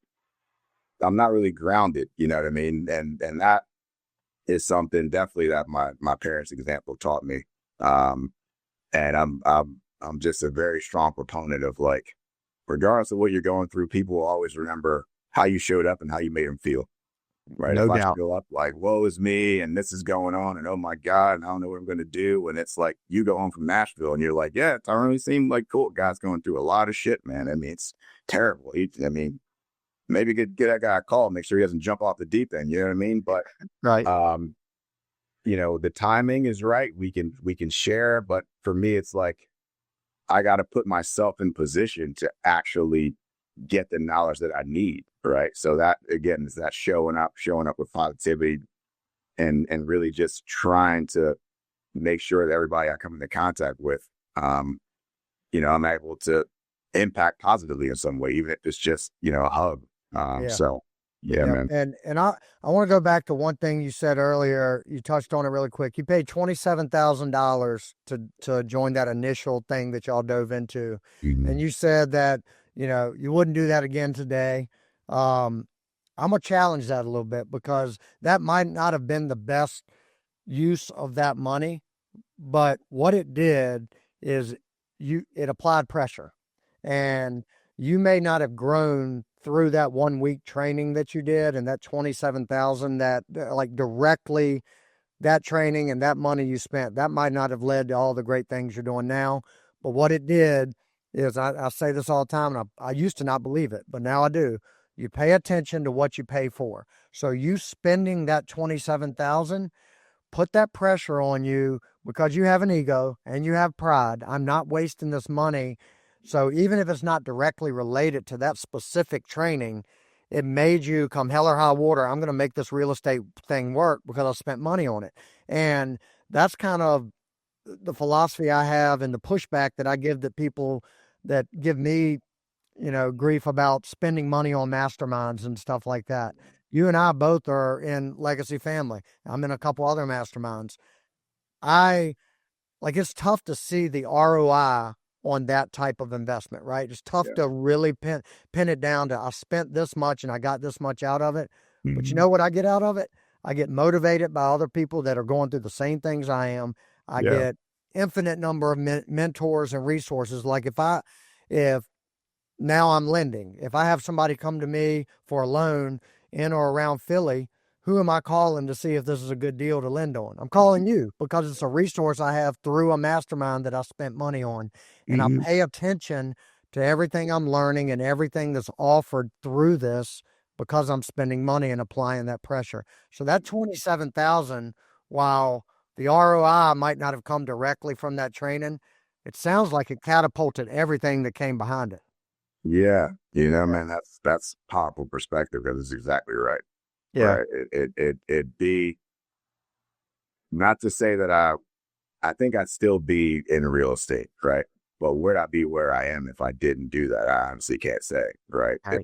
not really grounded, you know what I mean? And that is something definitely that my parents' example taught me. And I'm just a very strong proponent of, like, regardless of what you're going through, people will always remember how you showed up and how you made them feel. right? No If I doubt. feel up like, woe is me, and this is going on, and oh my God, and I don't know what I'm going to do. And it's like, you go home from Nashville and you're like, yeah, Tyrone seemed like cool. Guy's going through a lot of shit, man. I mean, it's terrible. I mean, maybe get that guy a call, make sure he doesn't jump off the deep end. You know what I mean? But, Right. um, the timing is right. We can share, but for me, it's like, I got to put myself in position to actually get the knowledge that I need. Right. So that again is that showing up with positivity and really just trying to make sure that everybody I come into contact with, I'm able to impact positively in some way, even if it's just, a hug. Yeah. So yeah, Yep. man. And I want to go back to one thing you said earlier. You touched on it really quick. You paid $27,000 to join that initial thing that y'all dove into. And Mhm. you said that, you wouldn't do that again today. Um, I'm gonna challenge that a little bit because that might not have been the best use of that money, but what it did is it applied pressure. And you may not have grown through that 1 week training that you did and that 27,000 that like directly that training and that money you spent, that might not have led to all the great things you're doing now. But what it did is I say this all the time, and I used to not believe it, but now I do. You pay attention to what you pay for. So you spending that 27,000 put that pressure on you because you have an ego and you have pride. I'm not wasting this money. So even if it's not directly related to that specific training, it made you come hell or high water. I'm going to make this real estate thing work because I spent money on it. And that's kind of the philosophy I have and the pushback that I give to people that give me, grief about spending money on masterminds and stuff like that. You and I both are in Legacy Family. I'm in a couple other masterminds. I like it's tough to see the ROI on that type of investment, right? It's tough Yeah. to really pin it down to I spent this much and I got this much out of it. But you Mhm. know what I get out of it? I get motivated by other people that are going through the same things I am. I Yeah. get infinite number of mentors and resources. Like if now I'm lending. If I have somebody come to me for a loan in or around Philly, who am I calling to see if this is a good deal to lend on? I'm calling you because it's a resource I have through a mastermind that I spent money on. And I Mhm. pay attention to everything I'm learning and everything that's offered through this because I'm spending money and applying that pressure. So that 27,000, while the ROI might not have come directly from that training, it sounds like it catapulted everything that came behind it. Yeah. Yeah. Man, that's powerful perspective because it's exactly right. Yeah. Right. It'd be not to say that I think I'd still be in real estate, right? But would I be where I am if I didn't do that? I honestly can't say, right? Right.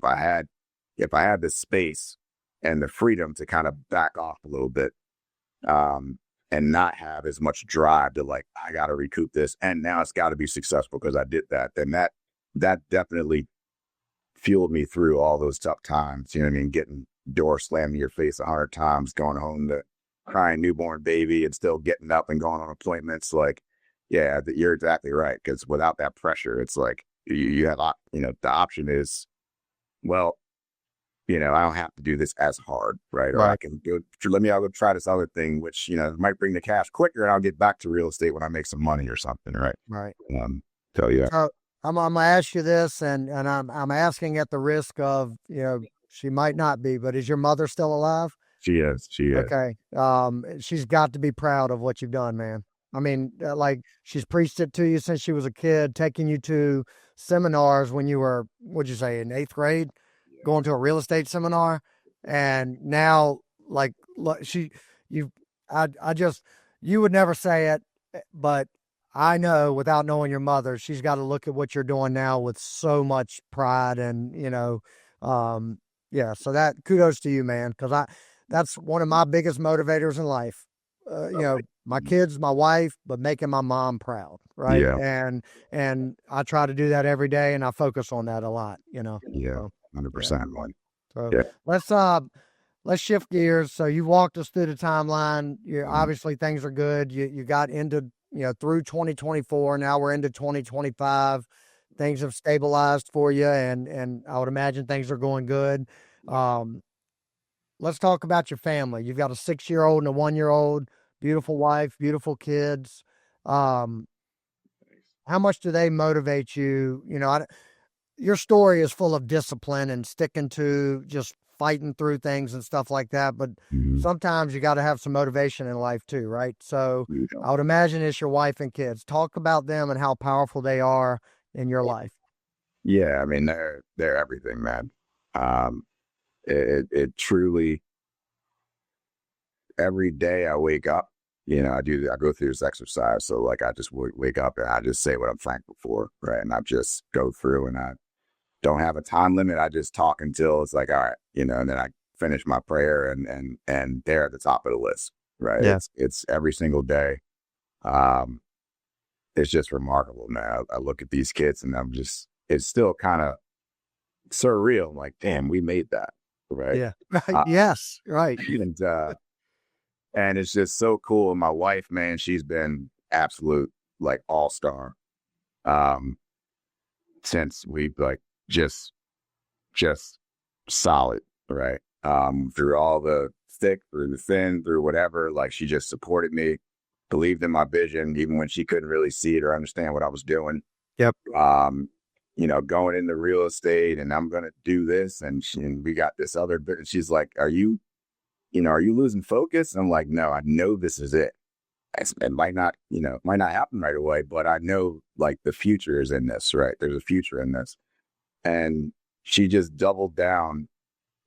If I had the space and the freedom to kind of back off a little bit, um, and not have as much drive to like, I gotta recoup this and now it's gotta be successful because I did that, then that definitely fueled me through all those tough times. You know what I mean? Getting door slammed in your face 100 times, going home to crying newborn baby and still getting up and going on appointments. Like, yeah, you're exactly right. Because without that pressure, it's like you have, the option is, well, I don't have to do this as hard, right? Or I Right. can go, I'll go try this other thing, which, might bring the cash quicker and I'll get back to real estate when I make some money or something, right? Right. Um, so yeah, So I'm gonna ask you this, and I'm asking at the risk of she might not be, but is your mother still alive? she is. Okay. She's got to be proud of what you've done, man. I mean, like she's preached it to you since she was a kid, taking you to seminars when you were, what'd you say, in eighth grade, going to a real estate seminar, and now like look, you, I just, you would never say it, but I know without knowing your mother, she's got to look at what you're doing now with so much pride, and yeah. So that kudos to you, man, because that's one of my biggest motivators in life. My kids, my wife, but making my mom proud, right? Yeah, And I try to do that every day, and I focus on that a lot. yeah, So yeah. 100%, man. So Yeah. let's let's shift gears. So you walked us through the timeline. You Mhm. obviously things are good. You got into through 2024. Now we're into 2025. Things have stabilized for you, and I would imagine things are going good. Um, let's talk about your family. You've got a 6-year-old and a 1-year-old, beautiful wife, beautiful kids. Um, how much do they motivate you? Your story is full of discipline and sticking to just fighting through things and stuff like that. But Mhm. sometimes you got to have some motivation in life too, right? So You know. I would imagine it's your wife and kids. Talk about them and how powerful they are in your life. Yeah, I mean they're everything, man. Um, it truly every day I wake up, I go through this exercise. So like I just wake up and I just say what I'm thankful for, right? And I just go through and I don't have a time limit. I just talk until it's like, all right, and then I finish my prayer and they're at the top of the list, right? Yeah. It's every single day. Um, it's just remarkable, man. I look at these kids and it's still kind of surreal. I'm like, damn, we made that, right? Yeah. Right. Uh, Yes. Right. and and it's just so cool. And my wife, man, she's been absolute like all-star um since we like just just solid, right? Through all the thick, through the thin, through whatever, like she just supported me, believed in my vision, even when she couldn't really see it or understand what I was doing. Yep. Um, going into real estate and I'm gonna do this and we got this other bit. And she's like, are you losing focus? And I'm like, no, I know this is it. It might not happen right away, but I know like the future is in this, right? There's a future in this. And she just doubled down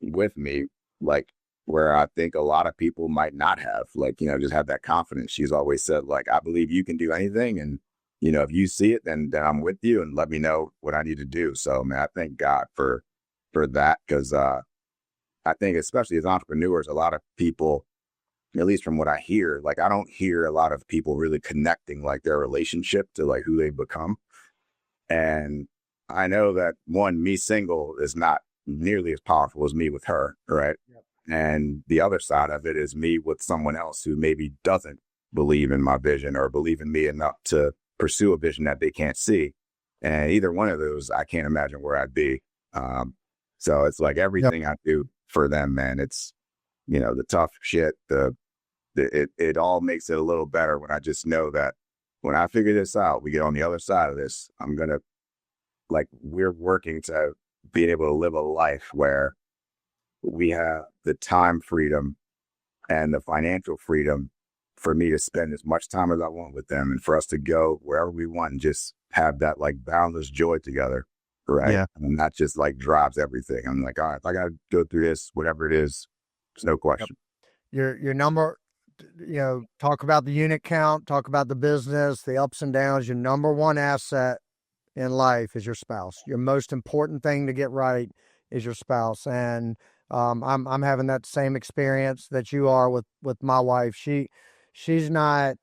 with me, like where I think a lot of people might not have, like, just have that confidence. She's always said, like, I believe you can do anything. And, if you see it, then I'm with you and let me know what I need to do. So, man, I thank God for that. Cause, I think especially as entrepreneurs, a lot of people, at least from what I hear, like, I don't hear a lot of people really connecting like their relationship to like who they become. And I know that one, me single is not nearly as powerful as me with her, right? Yep. And the other side of it is me with someone else who maybe doesn't believe in my vision or believe in me enough to pursue a vision that they can't see. And either one of those, I can't imagine where I'd be. So it's like Yep. everything I do for them, man. It's the tough shit. It all makes it a little better when I just know that when I figure this out, we get on the other side of this. We're working to be able to live a life where we have the time freedom and the financial freedom for me to spend as much time as I want with them and for us to go wherever we want and just have that like boundless joy together. Right. Yeah. And that just like drives everything. I'm like, all right, if I got to go through this, whatever it is, there's no Yep. question. Your number, talk about the unit count, talk about the business, the ups and downs. Your number one asset in life is your spouse. Your most important thing to get right is your spouse. And I'm having that same experience that you are with my wife. She's not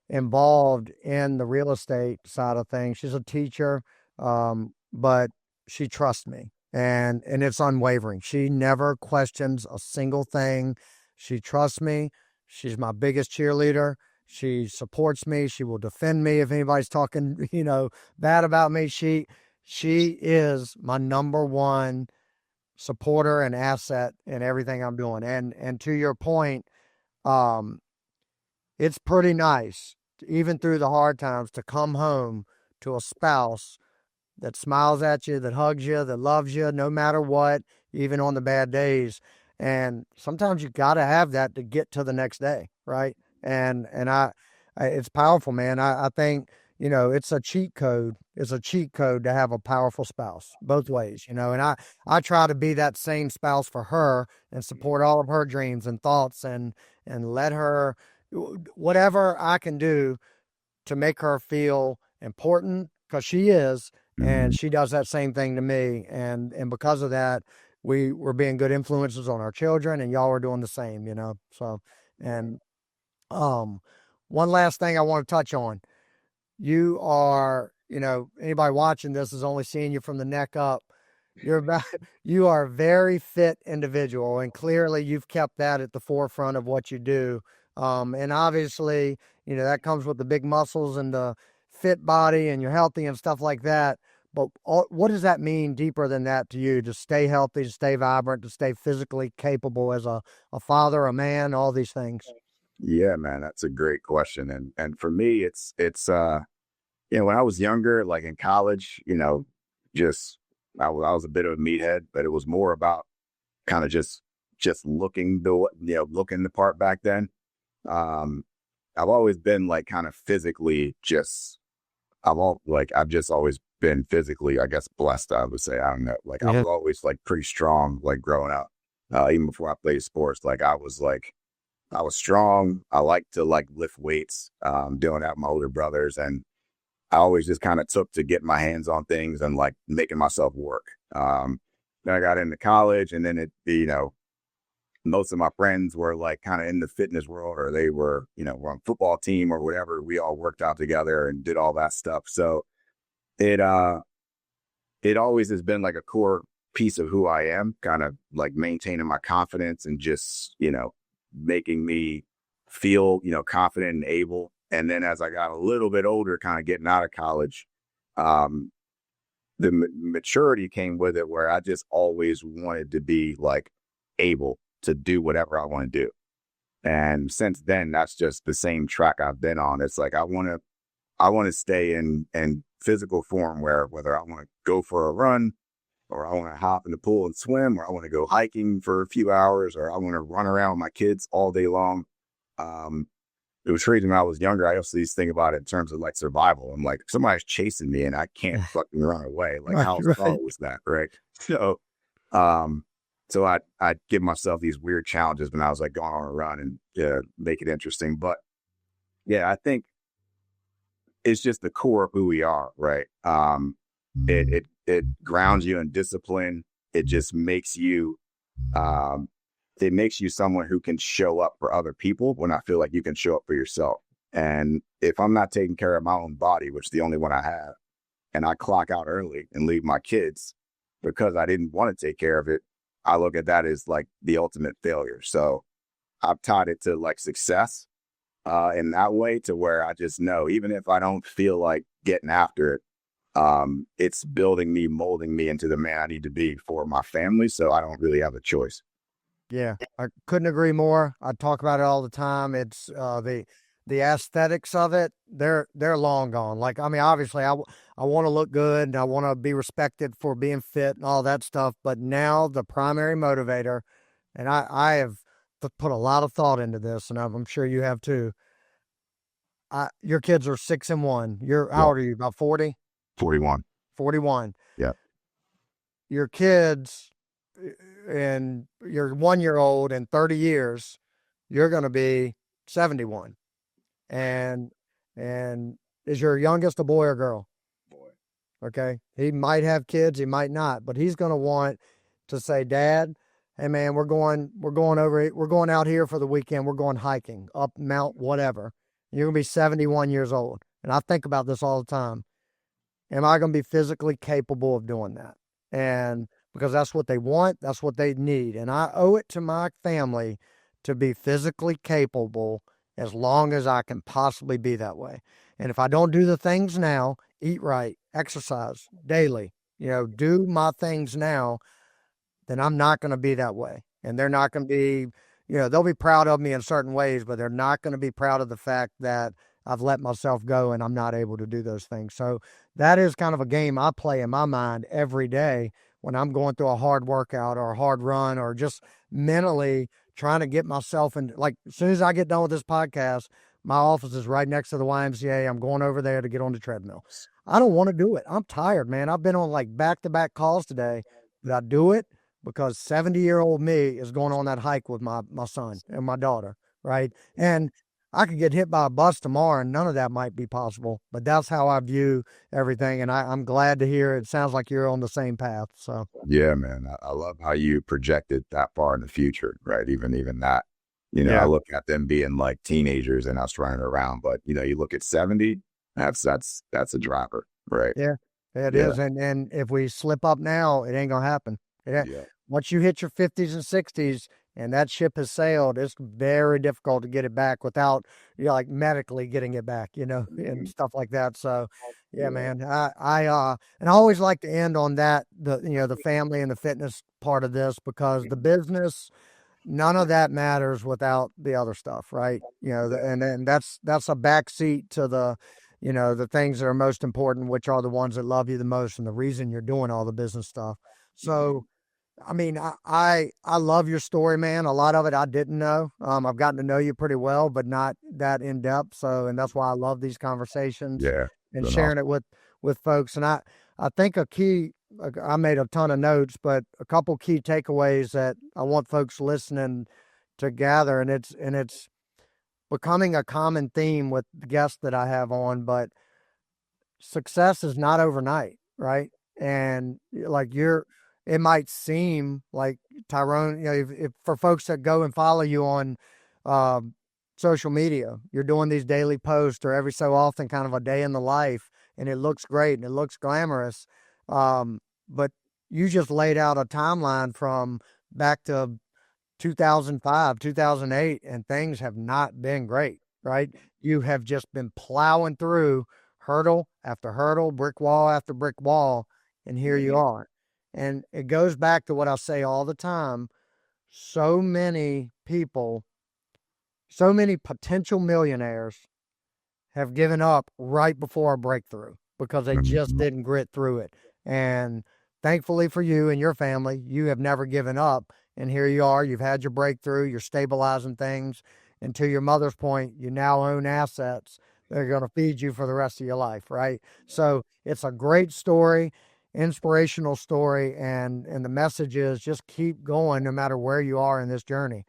involved in the real estate side of things. She's a teacher, but she trusts me, and it's unwavering. She never questions a single thing. She trusts me. She's my biggest cheerleader. She supports me. She will defend me if anybody's talking, bad about me. She is my number one supporter and asset in everything I'm doing. And to your point, um, it's pretty nice, even through the hard times, to come home to a spouse that smiles at you, that hugs you, that loves you, no matter what, even on the bad days. And sometimes you got to have that to get to the next day, right? And it's powerful, man. I think it's a cheat code. It's a cheat code to have a powerful spouse, both ways, And I try to be that same spouse for her and support all of her dreams and thoughts and let her whatever I can do to make her feel important, because she is, Mhm. and she does that same thing to me. And because of that, we're being good influences on our children, and y'all are doing the same. So, and um, one last thing I want to touch on. You are, anybody watching this is only seeing you from the neck up. You're about, you are a very fit individual, and clearly you've kept that at the forefront of what you do. And obviously, that comes with the big muscles and the fit body, and you're healthy and stuff like that. But what does that mean deeper than that to you, to stay healthy, to stay vibrant, to stay physically capable as a father, a man, all these things? Yeah, man, that's a great question. And for me, when I was younger, like in college, just I was a bit of a meathead, but it was more about kind of just looking the part back then. Um, I've always been like kind of physically just I've just always been physically, I guess, blessed, I would say. I don't know. Like I Yeah. was always like pretty strong, like growing up. Even before I played sports, I was strong. I liked to like lift weights, doing that with my older brothers. And I always just kind of took to get my hands on things and like making myself work. Then I got into college, and then most of my friends were like kind of in the fitness world, or they were on football team or whatever. We all worked out together and did all that stuff. So it, uh, it always has been like a core piece of who I am, kind of like maintaining my confidence and just, making me feel, confident and able. And then as I got a little bit older, kind of getting out of college, um, the maturity came with it, where I just always wanted to be like able to do whatever I want to do. And since then, that's just the same track I've been on. It's like I want to stay in physical form, where whether I want to go for a run, or I want to hop in the pool and swim, or I want to go hiking for a few hours, or I want to run around with my kids all day long. Um, it was crazy when I was younger. I also used to think about it in terms of like survival. I'm like, somebody's chasing me and I can't fucking run away. Like, Right, how right. strong was that, right? So, um, I'd give myself these weird challenges when I was like going on a run, and make it interesting. But yeah, I think it's just the core of who we are, right? It grounds you in discipline. It just makes you um, it makes you someone who can show up for other people when I feel like you can show up for yourself. And if I'm not taking care of my own body, which is the only one I have, and I clock out early and leave my kids because I didn't want to take care of it, I look at that as like the ultimate failure. So I've tied it to like success in that way, to where I just know, even if I don't feel like getting after it, it's building me, molding me into the man I need to be for my family. So I don't really have a choice. Yeah, I couldn't agree more. I talk about it all the time. It's the aesthetics of it. They're long gone. Like, I mean, obviously, I want to look good and I want to be respected for being fit and all that stuff. But now the primary motivator, and I have put a lot of thought into this, and I'm sure you have too. Your kids are 6 and 1. How Yeah. old are you? About 40? 41. 41. Yeah. Your kids, and your 1 year old in 30 years, you're going to be 71. And, and is your youngest a boy or girl? Boy. Okay. He might have kids, he might not, but he's going to want to say, Dad, hey man, we're going out here for the weekend. We're going hiking up Mount, whatever. You're going to be 71 years old. And I think about this all the time. Am I going to be physically capable of doing that? And because that's what they want, that's what they need. And I owe it to my family to be physically capable as long as I can possibly be that way. And if I don't do the things now, eat right, exercise daily, do my things now, then I'm not going to be that way. And they're not going to be, they'll be proud of me in certain ways, but they're not going to be proud of the fact that I've let myself go and I'm not able to do those things. So that is kind of a game I play in my mind every day when I'm going through a hard workout or a hard run, or just mentally trying to get myself in. Like, as soon as I get done with this podcast, my office is right next to the YMCA. I'm going over there to get on the treadmill. I don't want to do it. I'm tired, man. I've been on like back-to-back calls today, but I do it because 70-year-old me is going on that hike with my son and my daughter, right? And I could get hit by a bus tomorrow and none of that might be possible, but that's how I view everything. And I'm glad to hear it sounds like you're on the same path. So Yeah, man. I love how you projected that far in the future, right? Even that, I yeah, look at them being like teenagers and us running around, but you look at 70, that's a driver, right? yeah, it Yeah. is. And if we slip up now, it ain't gonna happen. Yeah. Once you hit your 50s and 60s, and that ship has sailed, it's very difficult to get it back without, like medically getting it back, and stuff like that. So, yeah, Yeah. man, and I always like to end on that, the family and the fitness part of this, because the business, none of that matters without the other stuff, right? And that's a backseat to the things that are most important, which are the ones that love you the most and the reason you're doing all the business stuff. So, I mean, I love your story, man. A lot of it I didn't know. I've gotten to know you pretty well, but not that in depth. So, and that's why I love these conversations Yeah. and Been sharing awesome. it with folks. And I think I made a ton of notes, but a couple key takeaways that I want folks listening to gather, and it's becoming a common theme with the guests that I have on, but success is not overnight, right? And like it might seem like Tyrone, if for folks that go and follow you on um, social media, you're doing these daily posts or every so often kind of a day in the life, and it looks great and it looks glamorous. But you just laid out a timeline from back to 2005, 2008, and things have not been great, right? You have just been plowing through hurdle after hurdle, brick wall after brick wall, and here you are. And it goes back to what I say all the time. So many people, so many potential millionaires have given up right before a breakthrough because they just Mhm. didn't grit through it. And thankfully for you and your family, you have never given up. And here you are, you've had your breakthrough, you're stabilizing things. And to your mother's point, you now own assets that are going to feed you for the rest of your life, right? So it's a great story, inspirational story. And the message is just keep going no matter where you are in this journey,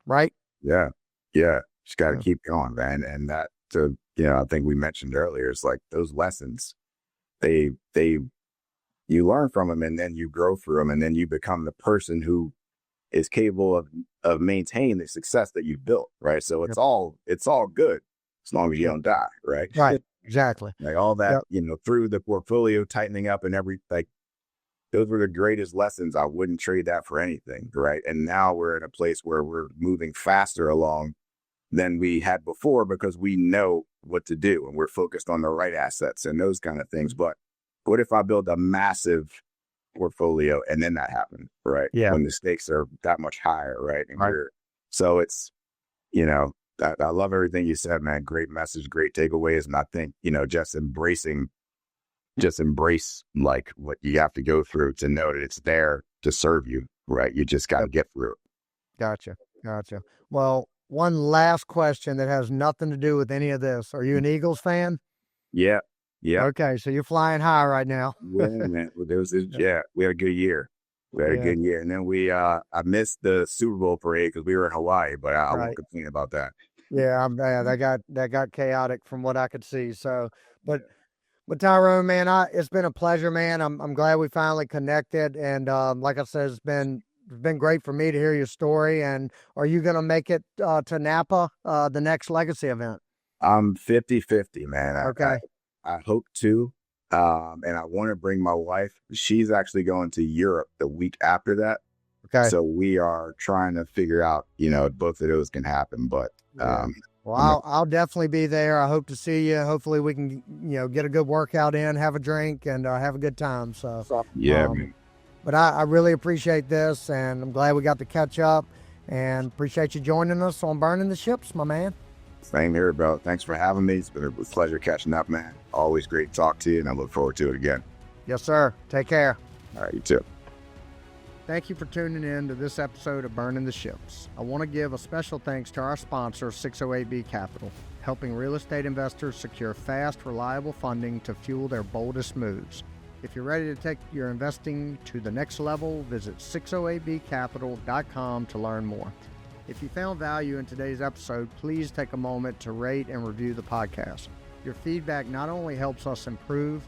right? Yeah. Yeah. Just got to Yeah. keep going, man. And that, I think we mentioned earlier, it's like those lessons, they, you learn from them and then you grow through them and then you become the person who is capable of maintaining the success that you've built. Right. So Yep. it's all good as long as you Yep. don't die. Right. Right. Exactly. Like all that, Yep. through the portfolio tightening up and like those were the greatest lessons. I wouldn't trade that for anything. Right. And now we're in a place where we're moving faster along than we had before because we know what to do and we're focused on the right assets and those kind of things. But what if I build a massive portfolio and then that happened, right? Yeah. When the stakes are that much higher, right? And Right. so it's, I love everything you said, man. Great message, great takeaways. And I think, just embrace like what you have to go through to know that it's there to serve you, right? You just got to Yep. get through it. Gotcha. Gotcha. Well, one last question that has nothing to do with any of this. Are you an Eagles fan? Yeah. Yeah. Okay, so you're flying high right now. Yeah, man. Well, Yeah. yeah, we had a good year. We had a Yeah. good year. And then I missed the Super Bowl parade because we were in Hawaii, but I won't Right. complain about that. Yeah. That got chaotic from what I could see. So, but Tyrone, man, it's been a pleasure, man. I'm glad we finally connected, and like I said, it's been great for me to hear your story. And are you gonna make it to Napa the next Legacy event? I'm 50-50, man. Okay. I hope to. And I want to bring my wife. She's actually going to Europe the week after that. Okay. So we are trying to figure out, both of those can happen. But Yeah. Well, I'm a, I'll definitely be there. I hope to see you. Hopefully, we can get a good workout in, have a drink, and have a good time. So, yeah, um, man. but I really appreciate this, and I'm glad we got to catch up. And appreciate you joining us on Burning the Ships, my man. Same here, bro. Thanks for having me. It's been a pleasure catching up, man. Always great to talk to you, and I look forward to it again. Yes, sir. Take care. All right, you too. Thank you for tuning in to this episode of Burning the Ships. I want to give a special thanks to our sponsor, 608B Capital, helping real estate investors secure fast, reliable funding to fuel their boldest moves. If you're ready to take your investing to the next level, visit 608bcapital.com to learn more. If you found value in today's episode, please take a moment to rate and review the podcast. Your feedback not only helps us improve,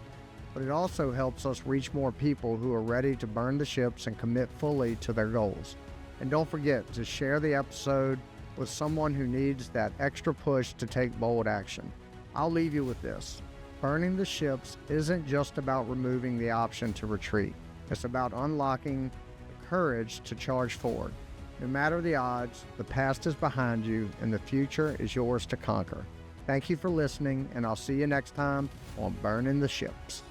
but it also helps us reach more people who are ready to burn the ships and commit fully to their goals. And don't forget to share the episode with someone who needs that extra push to take bold action. I'll leave you with this. Burning the ships isn't just about removing the option to retreat. It's about unlocking the courage to charge forward. No matter the odds, the past is behind you and the future is yours to conquer. Thank you for listening, and I'll see you next time on Burning the Ships.